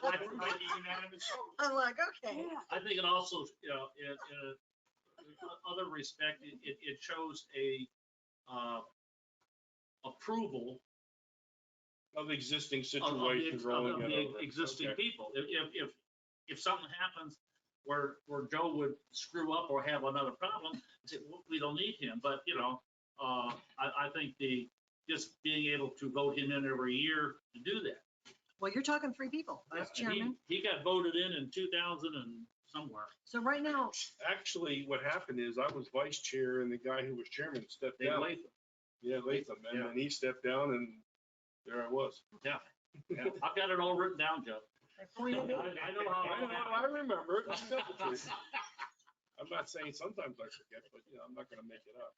Like a unanimous vote. I'm like, okay. I think it also, in other respect, it shows a approval Of existing of situations rolling the it over. existing Okay. people. If something happens where Joe would screw up or have another problem, say, "Well, we don't need him, but, you know, I think just being able to vote him in every year to do that. Well, you're talking 3 people, Vice And Chairman. He got voted in 2000 and somewhere. So right now, Actually, what happened is I was vice chair and the guy who was chairman stepped Dave down. Latham. Yeah, Latham, and Yeah. then he stepped down and there I was. Yeah. I've got it all written down, Joe. they appointed me. I know how. I remember it. It's difficult. I'm not saying sometimes I forget, but you know, I'm not gonna make it up.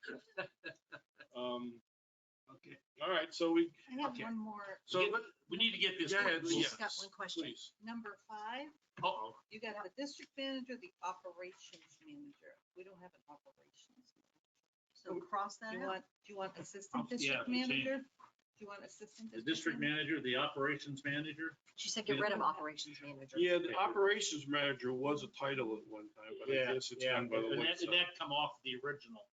Okay. All right, so we, I have Okay. one more, so Get- let, We need to get this. go ahead, quick. yeah, Just got one question. please. number 5, Uh-oh. you got the district manager, the operations manager. We don't have an operations. So cross that Do you out. want assistant Yeah, district change. manager? Do you want assistant The district manager, the operations manager. She said get rid of operations manager. Yeah, the operations manager was a title at one time, but I guess it's gone by the And wayside. that come off the original.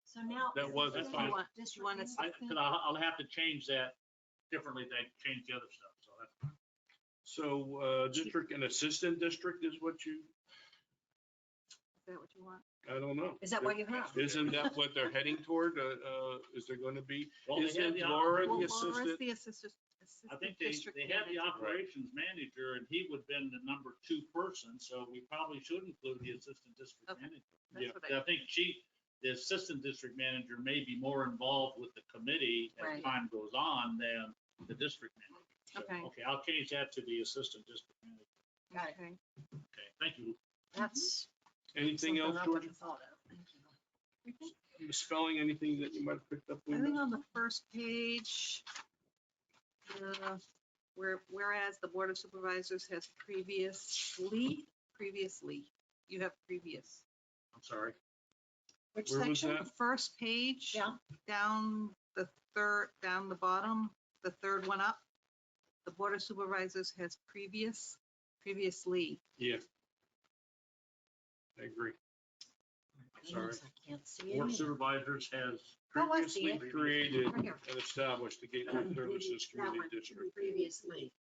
So now. That was a is it title. gonna be You district want manager? assistant? I'll have to change that differently. They change the other stuff, so that's. So, district and assistant district is what you, Is that what you want? I don't know. Is that what you have? Isn't that what they're heading toward? Is there gonna be, Well, they have isn't the Laura Well, the Laura's assistant? the assistant. I think district they have the manager. operations manager, and he would have been the number 2 person, so we probably should include the assistant district Okay. manager. That's what I think the assistant district manager may be more involved with the committee as Right. time goes on than the district manager. So, Okay. Okay, I'll change that to the assistant district manager. Got it. Okay. Okay, thank you. That's Anything something else, I George? wouldn't have thought of. Thank you. Spelling, anything that you might have picked up? I think Linda? on the first page, whereas the Board of Supervisors has previously, you have previous. I'm sorry. Which Where was section? The that? first page, Yeah. down the bottom, the third one up, the Board of Supervisors has previously. Yeah. I agree. Sorry. Goodness, I can't see Board it. supervisors has. Oh, I see Previously it. created Right here. and established the Gateway Services That Community one, District. Previously.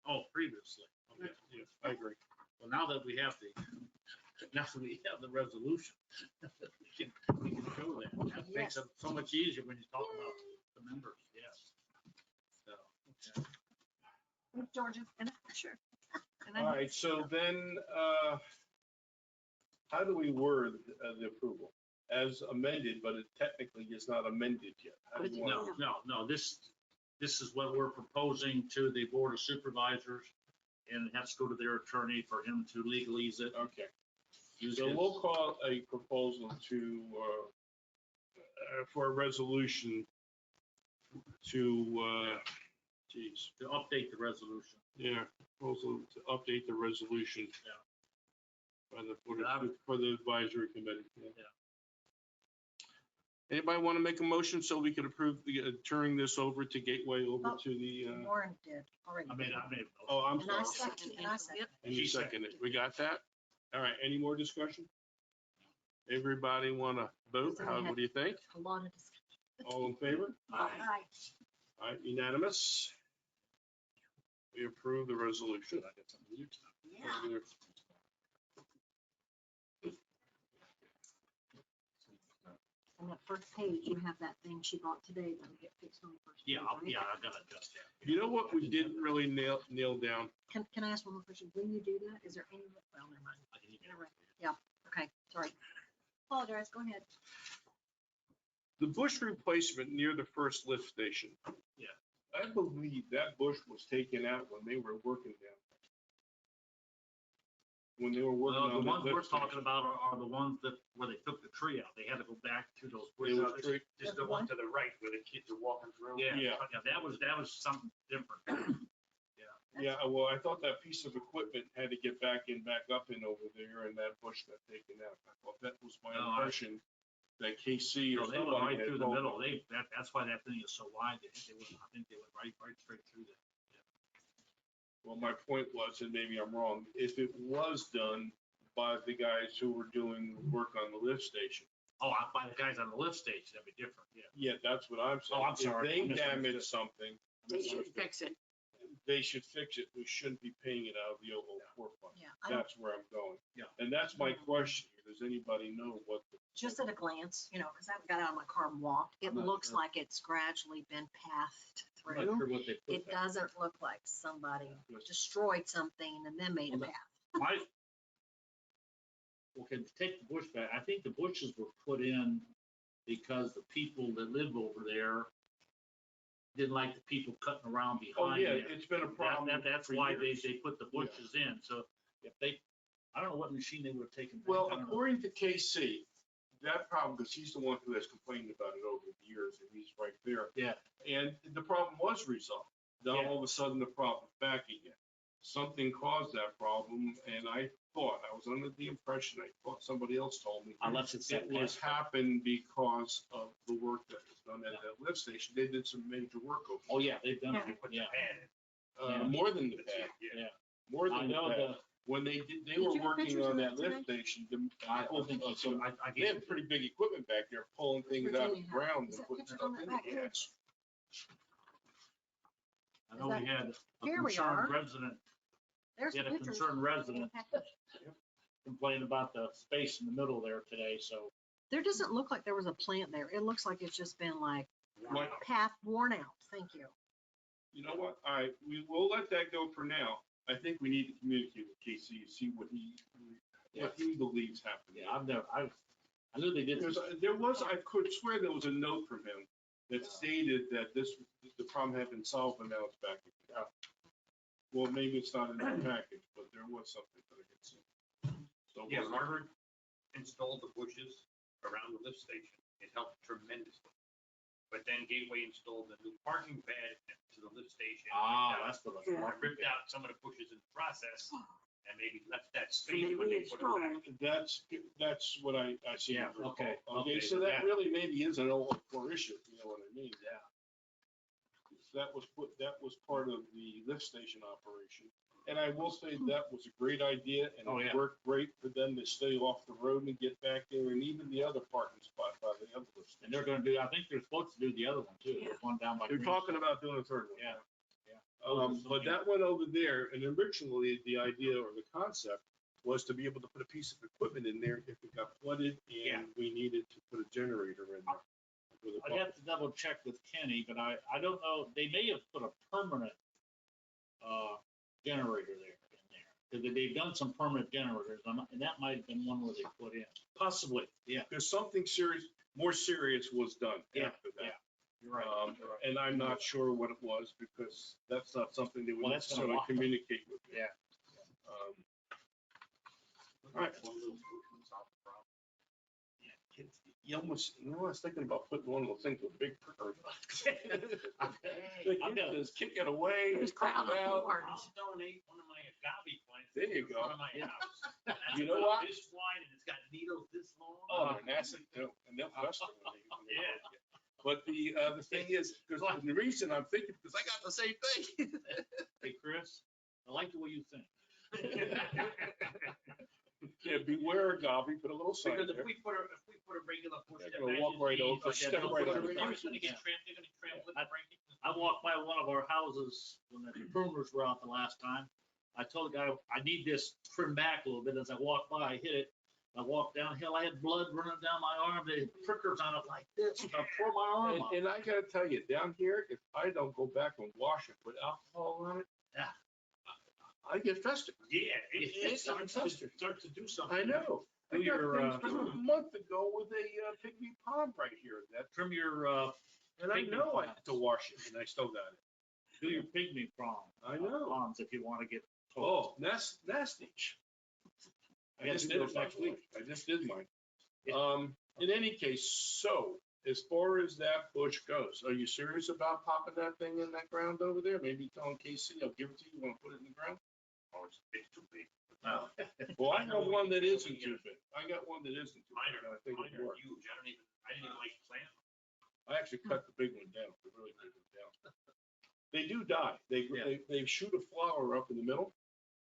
Oh, previously. Okay. Yeah, I agree. Well, now that we have the resolution, we can show that. That makes it so much easier when you talk about the members, yes. So, okay. Georgia. And sure. And All I, right, so then, how do we word the approval? As amended, but it technically is not amended yet. How do you want No, this is what we're proposing to the Board of Supervisors, and it has to go to their attorney for him to legalese it. Okay, Use so his- we'll call a proposal to, for a resolution to, geez, To update the resolution. yeah, proposal to update the resolution. Yeah. By for the advisory committee. Yeah. Anybody want to make a motion so we could approve turning this over to Gateway, over Oh. to the, Warren did already. I made it. oh, I'm And I sorry. second, and I second. And you seconded it. We got that? All right, any more discussion? Everybody want to vote? What do you think? A lot of discussion. All in favor? Aye. All right, unanimous. We approve the resolution. I got something to do tonight. Yeah. On that first page, you have that thing she bought today that'll get fixed on the first. Yeah, page, right? yeah, I gotta adjust that. You know what we didn't really nail down? Can I ask one more question? When you do that, is there any, well, never mind. I can even- Okay, sorry. Apologize, go ahead. The bush replacement near the first lift station. Yeah. I believe that bush was taken out when they were working down there. When they were working Well, on the that ones we're lift talking station. about are the ones that, where they took the tree out. They had to go back to those. It was bushes. tree- Just the one to the right where the kids are walking through. Yeah, Yeah. yeah, that was something different. Yeah, well, I thought that piece of equipment had to get back up and over there, and that bush got taken out. I thought that was my No, impression, that KC or They went somebody right had through the told middle. me. That's why that thing is so wide. I think they went right straight through there. Well, my point was, and maybe I'm wrong, if it was done by the guys who were doing work on the lift station. Oh, by the guys on the lift stage, that'd be different, yeah. Yeah, that's what I'm saying. Oh, I'm sorry. I If they misunderstood. damage something, They should fix it. they should fix it. We shouldn't be paying it out of the 004 fund. Yeah. I don't, That's where I'm going. Yeah. And that's my question. Does anybody know what the? just at a glance, you know, because I haven't got out of my car and walked, it I'm not looks sure. like it's gradually been pathed I'm not through. sure what they put It back. doesn't look like somebody Yes. destroyed something and then made a Well, path. Okay, take the bush back. I think the bushes were put in because the people that live over there didn't like the people cutting around Oh, behind yeah, there. it's been a problem. That's for why years. they put the bushes in. So if they, I don't know what machine they would have taken back. Well, I don't know. according to KC, that problem, because he's the one who has complained about it over the years, and he's right there. Yeah. And the problem was resolved. Now, Yeah. all of a sudden, the problem's back again. Something caused that problem, and I was under the impression, I thought somebody else told me, Unless it's it was happened because of the work that was done at that lift station. They did some major work over Oh, yeah, they've done They it. put the Yeah. pad there. Yeah. More than the in. pad, Yeah. more I than the know pad. the, When they Did were you have working pictures on of that that lift station, I think some I they gave had pretty big equipment back there pulling things out of the Virginia, ground is and that putting picture stuff on that in back it. page? I know we had a Here we concerned are. resident, There's we the had a pictures. concerned resident complain about the space in the middle there today, so. There doesn't look like there was a plant there. It looks like it's just been like Like, path worn out. Thank you. you know what? All right, we will let that go for now. I think we need to communicate with Casey and see what he believes happened. Yeah, I knew they did. There was, I could swear there was a note from him that stated that the problem had been solved and now it's back. again. Well, maybe it's not in the package, but there was something that I could see. So Yeah, Margaret installed the bushes around the lift station. It helped tremendously. But then Gateway installed a new parking pad to the lift station. That's what I And thought. ripped out some of the bushes in the process and maybe left that So space they when they put it back. reinstalled. That's what I see. Yeah, okay, Okay, okay, so that yeah. really maybe is an old core issue, if you know what I mean. Yeah. That was part of the lift station operation. And I will say that was a great idea and Oh, it yeah. worked great for them to stay off the road and get back there and even the other parking spot by the other lift And they're station. gonna do, I think they're supposed to do the other one too, the one down by. They're talking about doing a third one. Yeah, yeah. But that one over there, and originally the idea or the concept was to be able to put a piece of equipment in there if it got flooded Yeah. and we needed to put a generator in there. with a I'd have to double check with Kenny, but I don't know, they may have put a permanent, generator there in there. Because they've done some permanent generators, and that might have been one where they put in. Possibly, Yeah. because something serious, more serious was done Yeah, after that. You're right. You're right. And I'm not sure what it was because that's not something they would Well, that's gonna necessarily lock them. communicate with me. Yeah. All right. One of those solutions solved the problem. Yeah, kids, you almost, I was thinking about putting one of those things with a big pricker. The I'm kid gonna- just kick it away, just crack it out. I'll donate one of my agave plants. There you in go. front of my house. That's You know about what? This wide and it's got needles this long. Oh, they're nasty too, and they'll fester when they Yeah. bite you. But the thing is, because the reason I'm thinking, because I got the same thing. Hey, Chris, I like the way you think. Yeah, beware agave, put a little sign Because there. if we put a regular bush. They're that gonna walk matches right these, over, like step that, right they're over. gonna get trampled, they're gonna trample it, break it. I walked by one of our houses when the pruners were out the last time. I told the guy, I need this trimmed back a little bit. As I walked by, I hit it. I walked downhill. I had blood running down my arm. The prickers on it like this. I tore my arm off. And I gotta tell you, down here, if I don't go back and wash it, put alcohol on it, Yeah. I get festered. Yeah, it starts to do something. I know. I Do got your, things a month ago with a pygmy palm right here, that, Trim your, and I Pygmy know I had palms. to wash it, and I still got it. do your pygmy prom. I know. Palms if you want to get. Oh, nasty. I gotta just do did those it next next week. week. I just did mine. Yeah. In any case, so as far as that bush goes, are you serious about popping that thing in that ground over there? Maybe telling Casey, I'll give it to you, want to put it in the ground? Oh, it's too big. No. Well, I know one that isn't too big. I got one that isn't too Mine big. and I are, think mine it'll are work. huge. I didn't even like plant them. I actually cut the big one down, the really big one down. They do die. They shoot a flower up in the middle.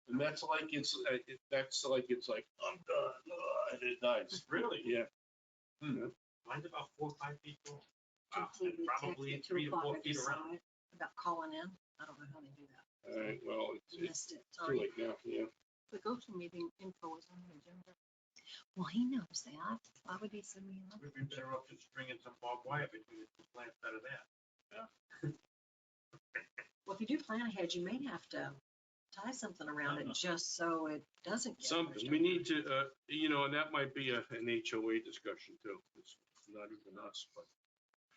And that's like, it's like, I'm done, and it dies. Really? Yeah. Mine's about 4 or 5 feet tall. And Completely probably tapped at 3 to 4 2 feet o'clock, I around. decided about calling in. I don't know how they do that. All right, well, it's Missed it. too Sorry. late now, yeah. The go-to meeting info is on the agenda. Well, he knows that. Why would he send me a We'd be better off just stringing some barbed wire between the two plants out of that. Well, if you do plan ahead, you may have to tie something around it just so it doesn't get. Something, pushed we over. need to, and that might be an HOA discussion too. It's not even us, but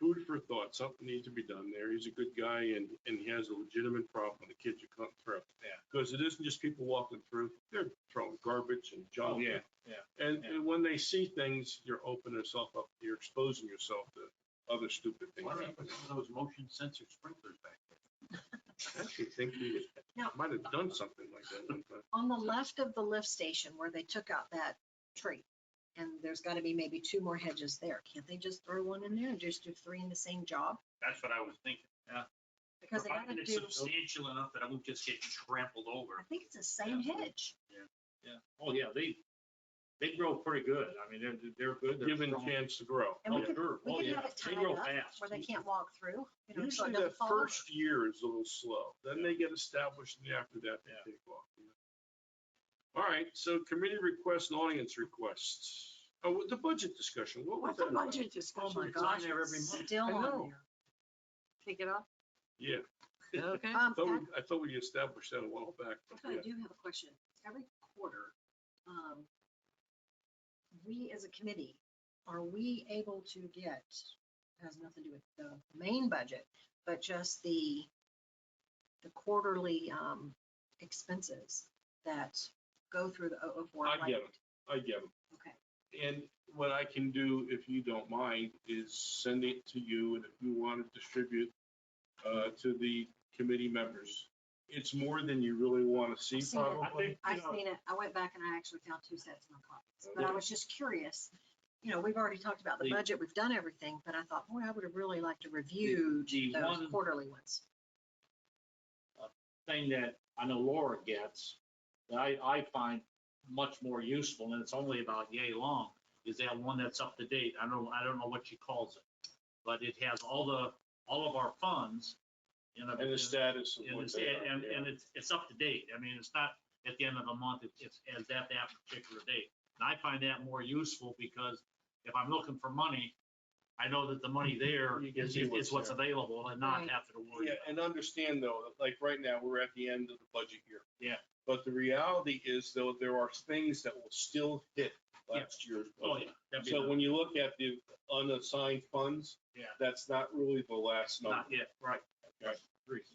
food for thought, something needs to be done there. He's a good guy and he has a legitimate problem when the kids are coming through. Yeah. Because it isn't just people walking through, they're throwing garbage and junk. Oh, yeah, yeah. And when they see things, you're opening yourself up, you're exposing yourself to other stupid things. Why don't you put some of those motion sensor sprinklers back there? I actually think he Now- might have done something like that one time. On the left of the lift station where they took out that tree, and there's gotta be maybe 2 more hedges there. Can't they just throw one in there and just do 3 in the same job? That's what I was thinking. Yeah. Because they gotta Provided it's do, substantial enough that I won't just get trampled over. I think it's the same hedge. Yeah. Oh, yeah, they grow pretty good. I mean, they're good. They're Given strong. chance to grow. And we Oh, can, sure. we Oh, can yeah. have it They tied grow up fast. where they can't walk through, so Usually it the doesn't fall. first year is a little slow, then they get established and after that they take off. All right, so committee requests and audience requests. Oh, the budget discussion, what was What's the that about? budget Oh discussion? my It's on gosh, there every it's month. still I on know. there. Take it off. Yeah, Okay. I thought we established that a while back, but Actually, I yeah. do have a question. Every quarter, we as a committee, are we able to get, has nothing to do with the main budget, but just the quarterly, expenses that go through the 004? I like- get 'em. I get them. Okay, And what I can do, if you don't mind, is send it to you, and if you want to distribute to the committee members. It's more than you really want to see, I've seen it. probably. I've seen it. I went back and I actually found 2 sets in my copies, but I was just curious. We've already talked about the The- budget, we've done everything, but I thought, boy, I would have really liked to review the those one- quarterly ones. Thing that I know Laura gets, that I find much more useful, and it's only about yay long, is that one that's up to date. I don't know what she calls it, but it has all of our funds. And the status of And what it's, they are. and, yeah. and it's up to date. I mean, it's not at the end of the month, it's at that particular date. And I find that more useful because if I'm looking for money, I know that the money there You can is see what's what's there. available and not Right. having to worry Yeah, about. and understand though, like right now, we're at the end of the budget year. Yeah. But the reality is though, there are things that will still hit last year's Oh, budget. yeah. that'd be So nice. when you look at the unassigned funds, Yeah. that's not really the last number. Not yet, right. Okay.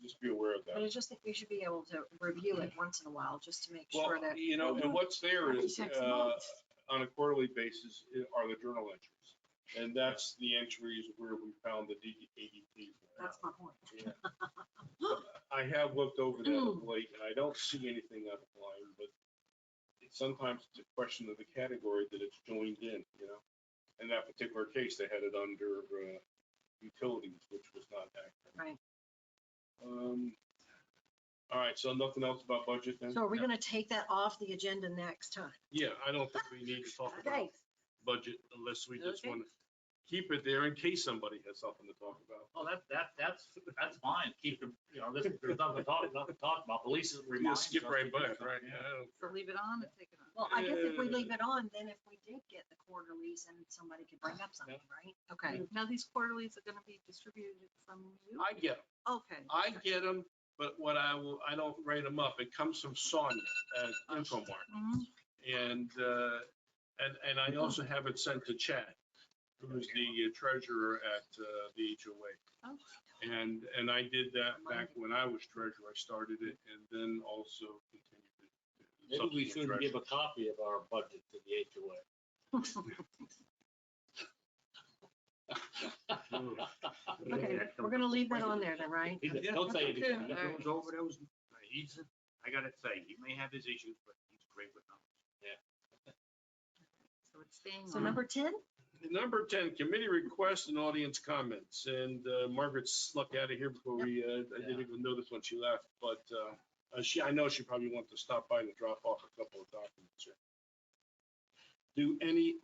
Just be aware of But that. I just think we should be able to review it once in a while, just to make Well, sure that, and what's there is, 36 months. on a quarterly basis are the journal entries. And that's the entries where we found the ADP. that's my point. I have looked over that of late and I don't see anything out of line, but sometimes it's a question of the category that it's joined in, In that particular case, they had it under utilities, which was not accurate. Right. All right, so nothing else about budget then? So are we gonna take that off the agenda next time? Yeah, I don't think we need to talk about Okay, budget unless we just Okay. want to keep it there in case somebody has something to talk about. Oh, that's fine. Keep them, there's nothing to talk about. The lease You reminds skip us right to by do it, right? something. Yeah, I don't- So leave it on and take it off. well, I guess if we leave it on, then if we did get the quarterlies and somebody could bring up something, right? Okay, Now, these quarterlies are gonna be distributed from you? I get them. Okay. I get them, but I don't write them up. It comes from Sonia at Infomart. Mhm. And I also have it sent to Chad, who's the treasurer at the HOA. Oh. And I did that back when I was treasurer. I started it and then also continued it. Maybe we should give a copy of our budget to the HOA. okay, we're gonna leave that on there then, right? Don't say Okay. anything. He goes over those, I gotta say, he may have his issues, but he's great with numbers. So it's staying So on. number 10, Number 10, committee requests and audience comments. And Margaret snuck out of here before I didn't even notice when she left. But I know she probably wanted to stop by and drop off a couple of documents here. Do any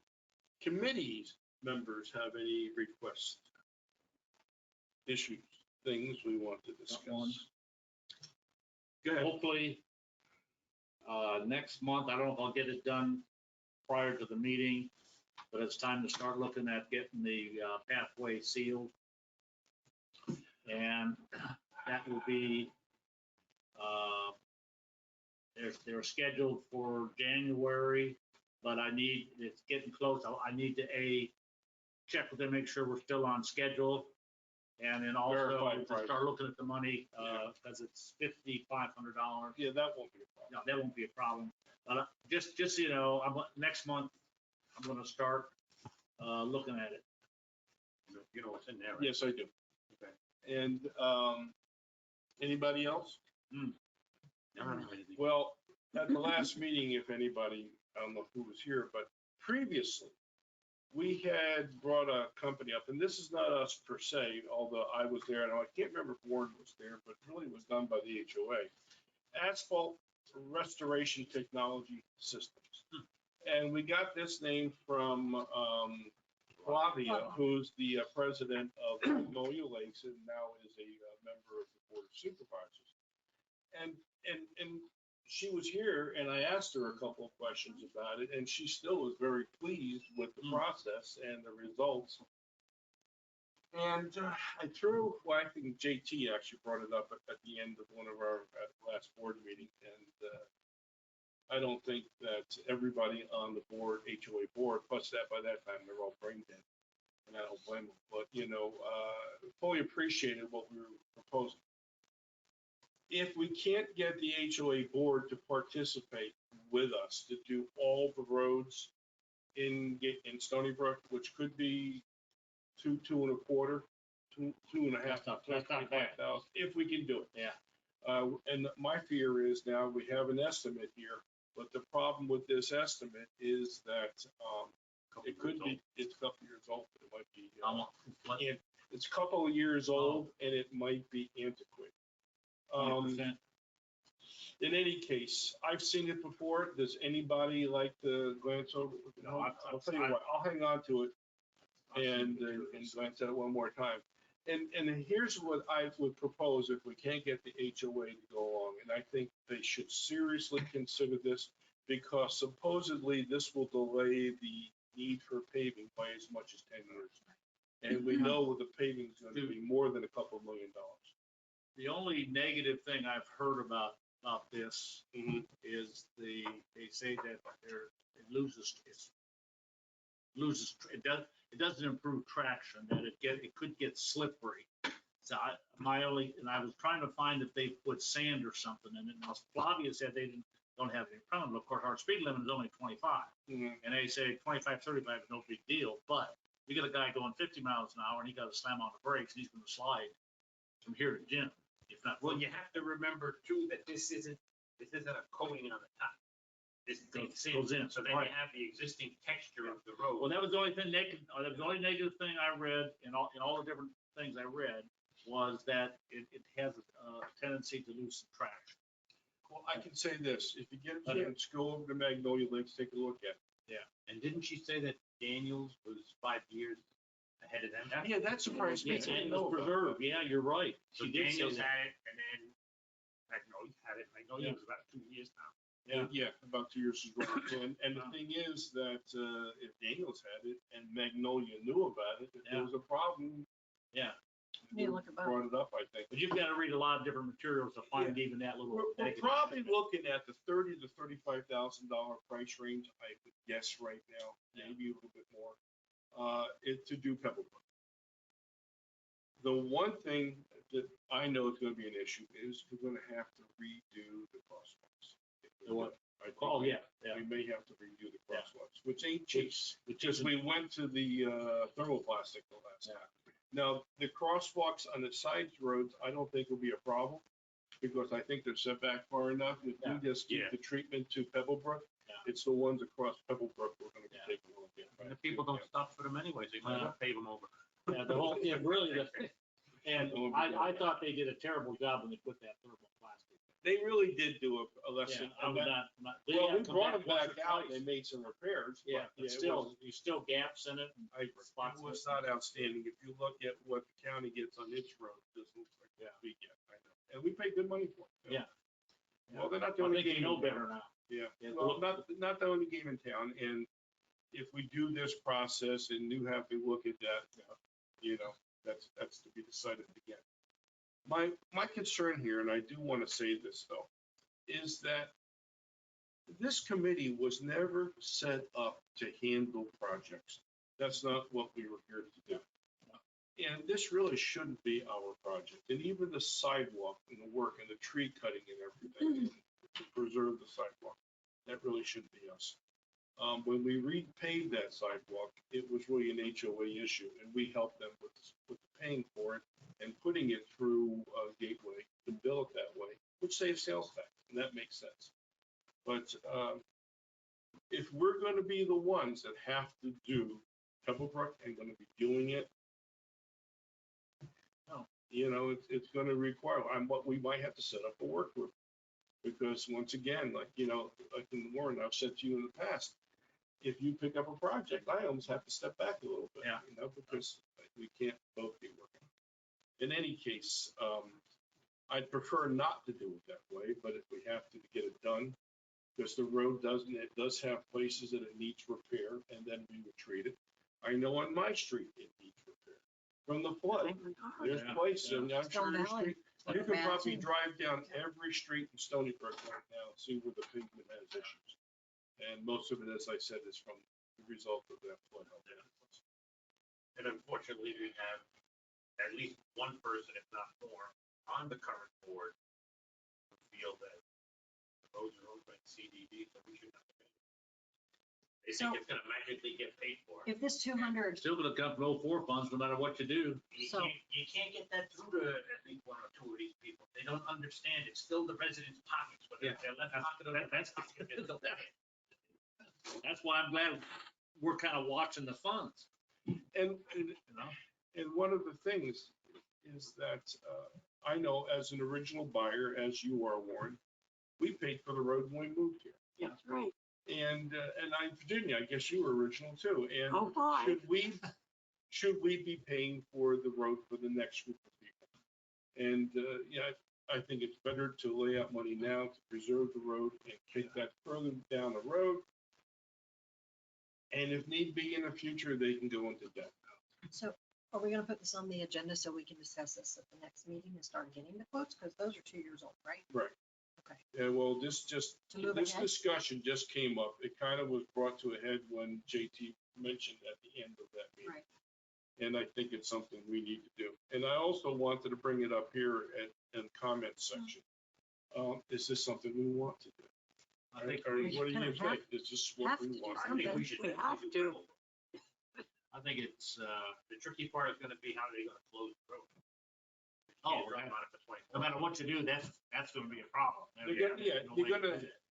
committees members have any requests, issues, things we want to Got one. discuss? Go ahead. Hopefully, Next month, I don't know if I'll get it done prior to the meeting, but it's time to start looking at getting the pathway sealed. And that will be, they're scheduled for January, but it's getting close. I need to check with them, make sure we're still on schedule. And then also Verify to price. start looking at the money, because it's $5,500. Yeah, that won't be a problem. No, that won't be a problem. But just so you know, next month, I'm gonna start looking at it. You know what's in there, right? Yes, I do. Okay. And, anybody else? I don't know anything. Well, at the last meeting, if anybody, I don't know who was here, but previously, we had brought a company up, and this is not us per se, although I was there, and I can't remember if Warren was there, but really it was done by the HOA. Asphalt Restoration Technology Systems. And we got this name from Flavia, who's the president of Magnolia Lakes and now is a member of the Board of Supervisors. And she was here and I asked her a couple of questions about it, and she still was very pleased with the process and the results. And I think JT actually brought it up at the end of one of our last board meeting, and I don't think that everybody on the board, HOA board, plus that by that time they're all brain dead, and I don't blame them. But fully appreciated what we were proposing. If we can't get the HOA board to participate with us to do all the roads in Stoneybrook, which could be 2.25, 2.5, That's not bad. 25,000, if we can do it. Yeah. And my fear is now we have an estimate here, but the problem with this estimate is that it could be, it's a couple years old, but it might be, it's a couple of years old and it might be antiquated. 20%. In any case, I've seen it before. Does anybody like to glance over? No, I'll tell you what, I'll hang on to it and glance at it one more time. And here's what I would propose if we can't get the HOA to go along, and I think they should seriously consider this because supposedly this will delay the need for paving by as much as 10 years. And we know the paving is going to be more than a couple $1 million. The only negative thing I've heard about this is they say that it doesn't improve traction, that it could get slippery. So I was trying to find if they put sand or something in it. Now Flavia said they don't have any problem. Of course, our speed limit is only 25, and they say 25, 35 is no big deal. But you get a guy going 50 miles an hour and he got to slam on the brakes and he's going to slide from here to Jim. If not, Well, you have to remember too, that this isn't a coating on the top. This goes in. So then you have the existing texture of the road. well, that was the only thing negative. That was the only negative thing I read in all the different things I read was that it has a tendency to lose some traction. Well, I can say this, if you get a chance, go over to Magnolia Lakes, take a look at it. And didn't she say that Daniels was 5 years ahead of them? Yeah, that surprised me. Yeah, and it was preserved. Yeah, you're right. So She did say Daniels that. had it, and then Magnolia had it. Magnolia was about 2 years now. Yeah, about 2 years ago. And the thing is that if Daniels had it and Magnolia knew about it, if there was a problem. Yeah. Need to look about. Brought it up, I think. But you've got to read a lot of different materials to find even that little. We're negative probably aspect. looking at the $30,000 to $35,000 price range, I would guess right now, maybe a little bit more, to do Pebblebrook. The one thing that I know is going to be an issue is we're going to have to redo the crosswalks. The what? I think Oh, yeah. We may have to redo the crosswalks, which ain't cheap. Which Because is we went to the thermoplastic the last time. Now, the crosswalks on the side roads, I don't think will be a problem because I think they're set back far enough. If we just keep the treatment to Pebblebrook, it's the ones across Pebblebrook we're going to be taking a look at. And the people don't stop for them anyways. They might as well pave them over. Yeah, the whole, and I thought they did a terrible job when they put that thermoplastic. They really did do a lesson. Yeah, I would not. Well, we brought them back out. They made some repairs. Yeah, but still, you still gaps in it. It was not outstanding. If you look at what the county gets on its road, this looks like what we get. I know. And we pay good money for it. Yeah. Well, they're not the I only think you game know in better town. now. Yeah, Yeah, well, look- not the only game in town, and if we do this process and you have to look at that, you know, that's to be decided again. My concern here, and I do want to say this though, is that this committee was never set up to handle projects. That's not what we were here to do. And this really shouldn't be our project. And even the sidewalk and the work and the tree cutting and everything to preserve the sidewalk, that really shouldn't be us. When we repaved that sidewalk, it was really an HOA issue, and we helped them with paying for it and putting it through Gateway to bill it that way, which saves sales tax, and that makes sense. But if we're going to be the ones that have to do Pebblebrook and going to be doing it, you know, it's going to require, what we might have to set up a work group. Because once again, like, you know, like in Warren, I've said to you in the past, if you pick up a project, I almost have to step back a little bit, you know, because we can't both be working. In any case, I'd prefer not to do it that way, but if we have to get it done, because the road does have places that it needs repair, and then we would treat it. I know on my street it needs repair. From the flood, there's places, and I'm sure your street, you can probably drive down every street in Stoneybrook right now and see where the pavement has issues. And most of it, as I said, is from the result of that flood. And unfortunately, we have at least one person, if not more, on the current board who feel that the roads are open CDD, so we should not pay. They think So- it's gonna magically get paid for. If this 200, Still gonna come from 04 funds, no matter what you do. You can't get that through to at least one or two of these people. They don't understand. It's still the residents' pockets, whether Yeah. they're left pocket or their That's- right pocket. It's still there. That's why I'm glad we're kind of watching the funds, And you know? And one of the things is that I know as an original buyer, as you are, Warren, we paid for the road when we moved here. That's right. And I'm Virginia, I guess you were original too. And Oh, hi. should we be paying for the road for the next group of people? And yeah, I think it's better to lay out money now to preserve the road and take that further down the road. And if need be in the future, they can go into debt. so are we gonna put this on the agenda so we can discuss this at the next meeting and start getting the quotes? Because those are 2 years old, right? Right. Okay. Yeah, well, this move ahead? discussion just came up. It kind of was brought to a head when JT mentioned at the end of that meeting. Right. And I think it's something we need to do. And I also wanted to bring it up here in comment section. Is this something we want to do? I think, Or We what do kinda you think? Is this what have we to do want? I think we something. should. We have definitely to. do both. I think it's, The tricky part is gonna be how they're gonna close the road. You Oh, can't drive on it for 24 no matter hours. what you do, that's gonna be a problem.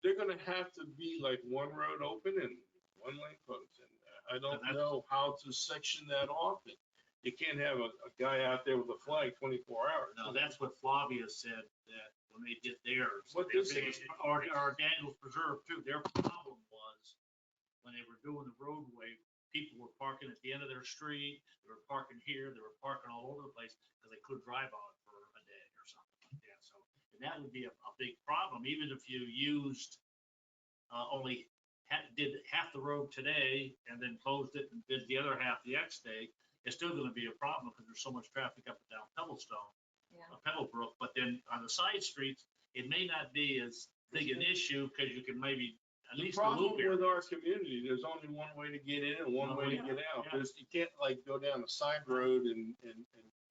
They're gonna have to be like one road open and one lane closed. And I don't that's- know how to section that off. And you can't have a guy out there with a flag 24 hours. No, that's what Flavia said, that when they did theirs. What they- this they- is- Our Daniels Preserve too, their problem was when they were doing the roadway, people were parking at the end of their street, they were parking here, they were parking all over the place because they couldn't drive on it for a day or something like that. So, and that would be a big problem, even if you used, only did half the road today and then closed it and did the other half the next day. It's still gonna be a problem because there's so much traffic up and down Pebblestone. Yeah. Pebblebrook, but then on the side streets, it may not be as big an issue because you can maybe at The least a loop problem here. with our community, there's only one way to get in and one way to get out. Yeah. You can't like go down the side road and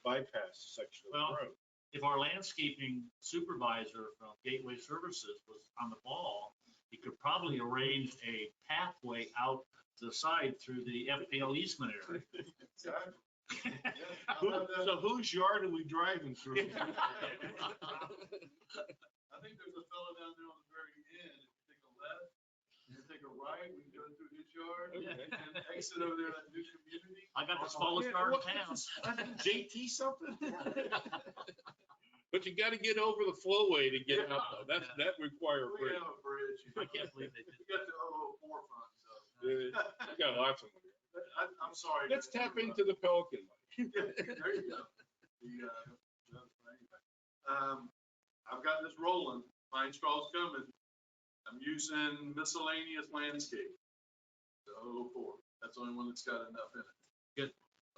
bypass a section of Well, the road. If our landscaping supervisor from Gateway Services was on the ball, he could probably arrange a pathway out to the side through the FPL easement area. So whose yard are we driving through? I think there's a fella down there on the very end. If you take a left, you take a right, we go through his yard, Okay. and exit over there, that new community. I got the smallest yard in town. JT something? But you gotta get over the flowway to get out though. That require a We bridge. have a bridge. I can't believe they We did. got the little forefront, so. You got lots of them. I'm sorry. Let's tap into the Pelican. There you go. I've got this rolling. Pine straw's coming. I'm using miscellaneous landscape. The 04. That's the only one that's got enough in it. Good.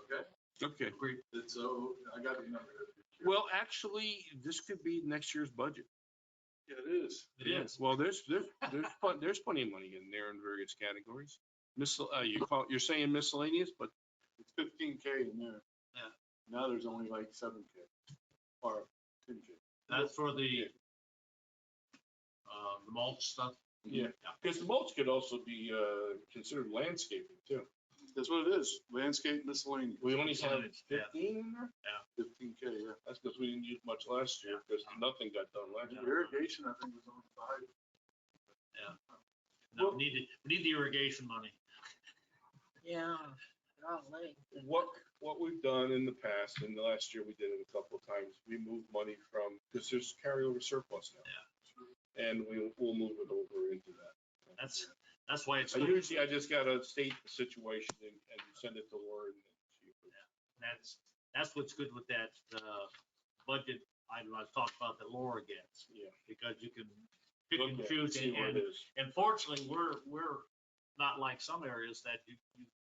Okay? Okay. Great. It's, I got the number. Well, actually, this could be next year's budget. Yeah, it is. It is. Well, there's plenty of money in there in various categories. You're saying miscellaneous, but It's 15K in there. Yeah. Now there's only like 7K or 10K. That's for the mulch stuff. yeah, because the mulch could also be considered landscaping too. That's what it is. Landscape miscellaneous. We only have Yeah. 15 in there? 15K, yeah. That's because we didn't use much last year because nothing got done last The year. irrigation, I think, was only 5. No, we need the irrigation money. Yeah. Golly. What we've done in the past, and the last year we did it a couple of times, we moved money from, because there's carryover surplus now. And we'll move it over into that. That's why it's. Usually I just gotta state the situation and send it to Laura. And she approves. That's what's good with that, budget I was talking about that Laura gets, Yeah. because you can pick and Look at it, choose. see what it is. And fortunately, we're not like some areas that you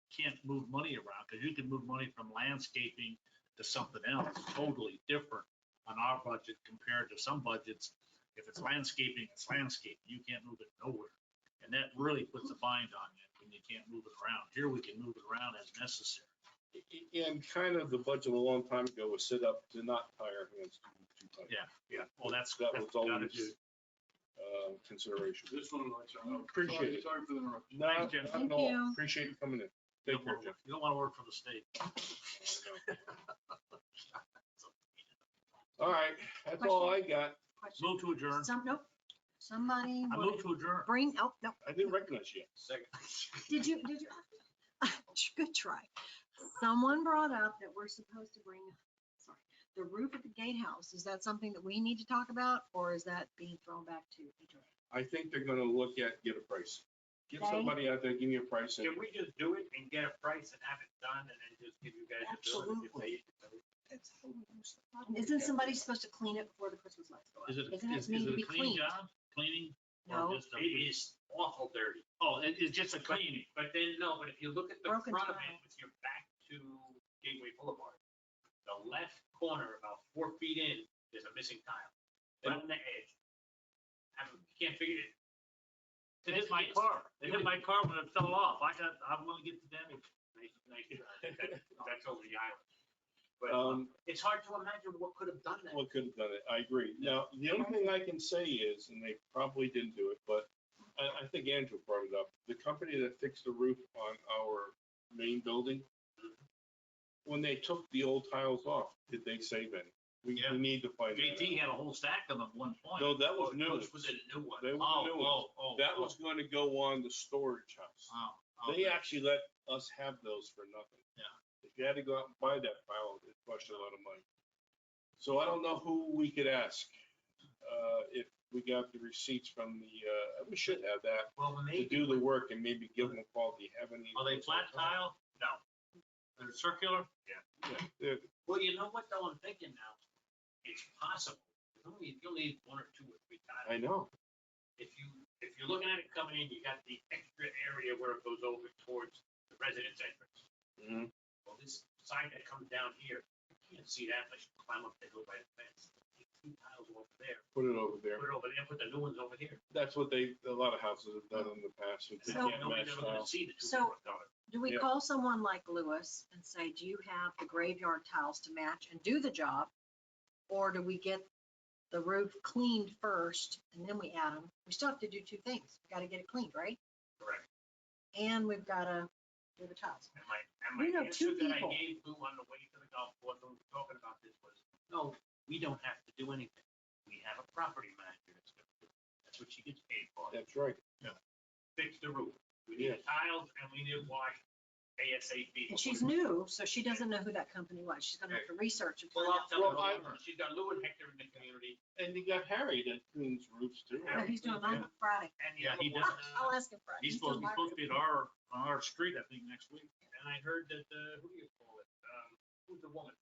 can't move money around, because you can move money from landscaping to something else totally different on our budget compared to some budgets. If it's landscaping, it's landscaping. You can't move it nowhere. And that really puts a bind on you when you can't move it around. Here, we can move it around as necessary. And kind of the budget a long time ago was set up to not tie our hands too tight. Yeah. Well, That was gotta always do. consideration. This one, I Appreciate it. Sorry for the interruption. No, Thanks, Jim. not Thank at all. you. Appreciate you coming in. You Take care, Jeff. don't want to work for the state. All right, that's all I got. Question. Move to adjourn. Nope. Somebody. I wanted move to adjourn. Bring, oh, no. I didn't recognize you. Second. Did you? Good try. Someone brought up that we're supposed to bring, sorry, the roof at the gatehouse. Is that something that we need to talk about, or is that being thrown back to HOA? I think they're gonna look at, get a price. Get Okay. somebody out there, give me a price. and- Can we just do it and get a price and have it done and then just give you guys a bill? Absolutely. Isn't somebody supposed to clean it before the Christmas lights go up? Is it Doesn't is need to it be a clean cleaned? job? Cleaning? Or No. just a- It is awful dirty. Oh, it's just a cleaning. But then, no, but if you look at the Broken front of tile. it with your back to Gateway Boulevard, the left corner, about 4 feet in, there's a missing tile, right on the edge. You can't figure it. It hit my car. It hit my car when it fell off. I'm gonna get the damage. Nice try. That's over the island. But it's hard to imagine what could have done that. What could have done it, I agree. Now, the only thing I can say is, and they probably didn't do it, but I think Andrew brought it up, the company that fixed the roof on our main building, when they took the old tiles off, did they save any? We Yeah. need to find that JT out. had a whole stack of them at one point. No, that was new. Those was a new one. They were new ones. That was going to go on the storage house. They actually let us have those for nothing. Yeah. If you had to go out and buy that pile, it cost you a lot of money. So I don't know who we could ask. If we got the receipts from the, we should have that Well, to maybe. do the work and maybe give them a call. Do you have any? Are they flat tile? No. They're circular? Yeah, they're- Well, you know what though, I'm thinking now, it's possible, you'll need 1 or 2 or 3 tiles. I know. If you're looking at it coming in, you got the extra area where it goes over towards the residence entrance. Mhm. Well, this side that comes down here, you can't see that unless you climb up the hill by the fence. Take 2 tiles over there, Put it over there. put it over there, put the new ones over here. That's what a lot of houses have done in the past. We And could So- get nobody's mesh ever gonna tile. see the So- 2 $4. Do we Yeah. call someone like Lewis and say, do you have the graveyard tiles to match and do the job? Or do we get the roof cleaned first and then we add them? We still have to do 2 things. We gotta get it cleaned, right? Correct. And we've gotta do the tiles. And my We know answer 2 that I people. gave Lou on the way to the golf course when we were talking about this was, no, we don't have to do anything. We have a property manager that's gonna do it. That's what she gets paid for. That's right. Fix the roof. We need Yeah. tiles and we need it washed ASAP. And she's new, so she doesn't know who that company was. She's gonna have to research and Well, find I'll out. tell Well, her, she's got Lou and Hector in the community, And you got Harry that cleans roofs too. No, he's doing mine on Friday. and the Yeah, other he one, does. I'll ask him Friday. He's doing supposed to be my at roof. on our street, I think, next week. and I heard that, who do you call it? Who's the woman?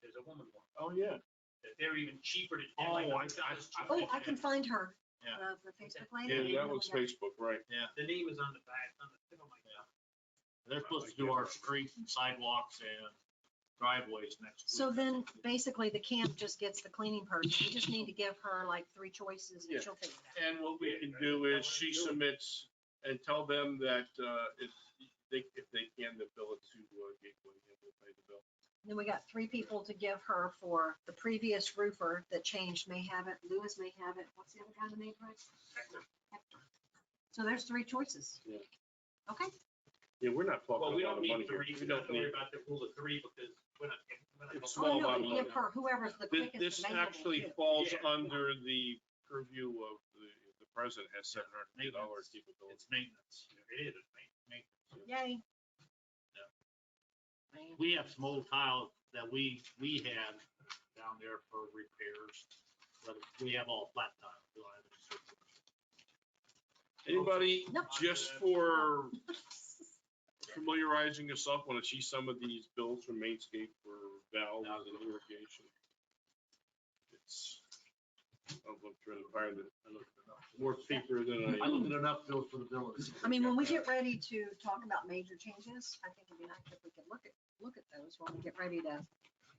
There's a woman one. Oh, yeah. that they're even cheaper to. Oh, Oh, I can find her. Yeah. The Facebook lady. Yeah, that was Facebook, right. Yeah, The name is on the back, on the tip of my tongue. they're supposed to do our streets and sidewalks and driveways next week. So then basically the camp just gets the cleaning person. We just need to give her like 3 choices Yeah. and she'll figure it out. And what we can do is she submits and tell them that if they can, the bill it to Gateway and we'll pay the bill. Then we got 3 people to give her for the previous roofer that changed may have it, Lewis may have it. What's the other guy's name, right? Hector. So there's 3 choices. Yeah. Okay. Yeah, we're not talking Well, a we lot don't of need money here. 3, We we don't don't worry need, about the rule of 3 because we're not. It's Oh, small no, amount of we give money. her whoever's the This, quickest. this available, actually too. falls Yeah. under the purview of the president has $750 capability. It's maintenance. It is, Maintenance. Yay. We have some old tile that we had down there for repairs, but we have all flat tile. We don't have any circular. Anybody, Nope. just for familiarizing yourself, want to see some of these bills from Mainscape for valves and irrigation? It's, I'm trying to find it, more paper than I looked at enough bills for the village. I mean, when we get ready to talk about major changes, I think it'd be nice if we could look at those when we get ready to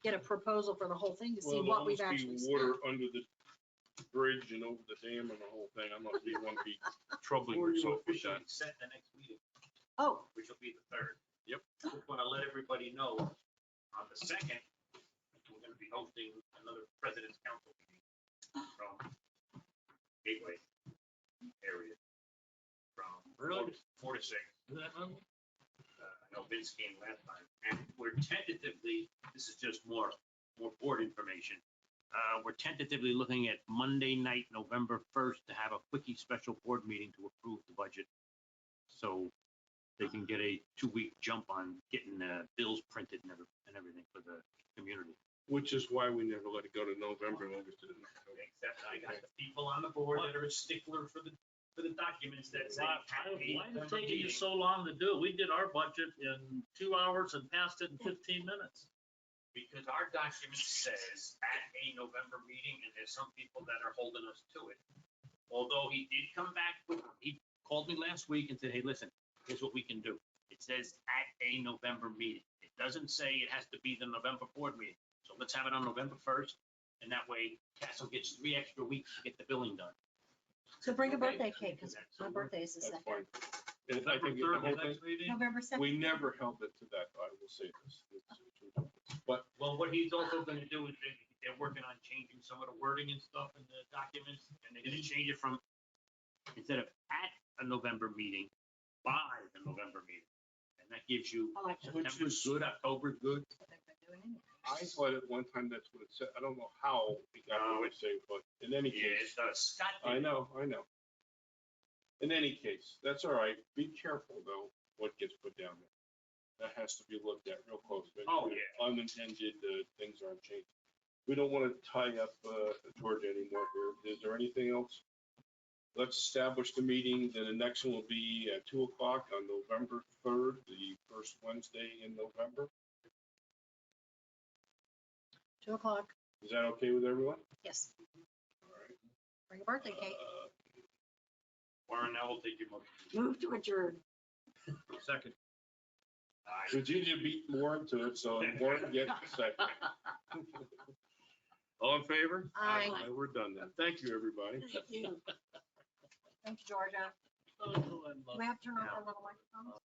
get a proposal for the whole thing to see Well, what we've there'll actually almost be spent. water under the bridge and over the dam and the whole thing. I'm not, we want to be troubling Or you yourself with officially that. set the next meeting, Oh, which will be the 3rd. Yep. Just want to let everybody know, on the 2nd, we're going to be hosting another President's Council meeting from Gateway area. From Really? 4 to 6. I know Vince came last time, and we're tentatively, this is just more board information. We're tentatively looking at Monday night, November 1st, to have a quickie special board meeting to approve the budget. So they can get a 2-week jump on getting the bills printed and everything for the community. Which is why we never let it go to November. August didn't. Except I got the people on the board that are a stickler for the documents that say. Why is it taking you so long to do it? We did our budget in 2 hours and passed it in 15 minutes. Because our document says at a November meeting, and there's some people that are holding us to it. Although he did come back he called me last week and said, hey, listen, here's what we can do. It says at a November meeting. It doesn't say it has to be the November board meeting. So let's have it on November 1st, and that way Castle gets 3 extra weeks to get the billing done. so bring a Okay. birthday cake, because my birthday is the That's 2nd. fine. And I November think the 3rd, whole the thing, next meeting? November 2nd. we never held it to that, I will say this. But Well, what he's also gonna do is they're working on changing some of the wording and stuff in the documents, and they're gonna change it from, instead of at a November meeting, by the November meeting. And that gives you I like that. September's good, October's good. I think they're doing anyway. I thought at one time that's what it said. I don't know how it got what it say, but in any Yeah, case, it does. Scott I did. know. In any case, that's all right. Be careful though, what gets put down there. That has to be looked at real close. Make Oh, sure yeah. Unintended things aren't changed. We don't want to tie up Georgia anymore here. Is there anything else? Let's establish the meeting. Then the next one will be at 2 o'clock on November 3rd, the first Wednesday in November. 2 o'clock, Is that okay with everyone? yes. All right. Bring a birthday cake. Warren, now we'll take your motion. Move to adjourn. Second. Virginia beat Warren to it, so Warren gets the second. All in favor? Aye. We're done then. Thank you, everybody. Thank you. Thank you, Georgia. Oh, I Do love we have to turn on our little microphones?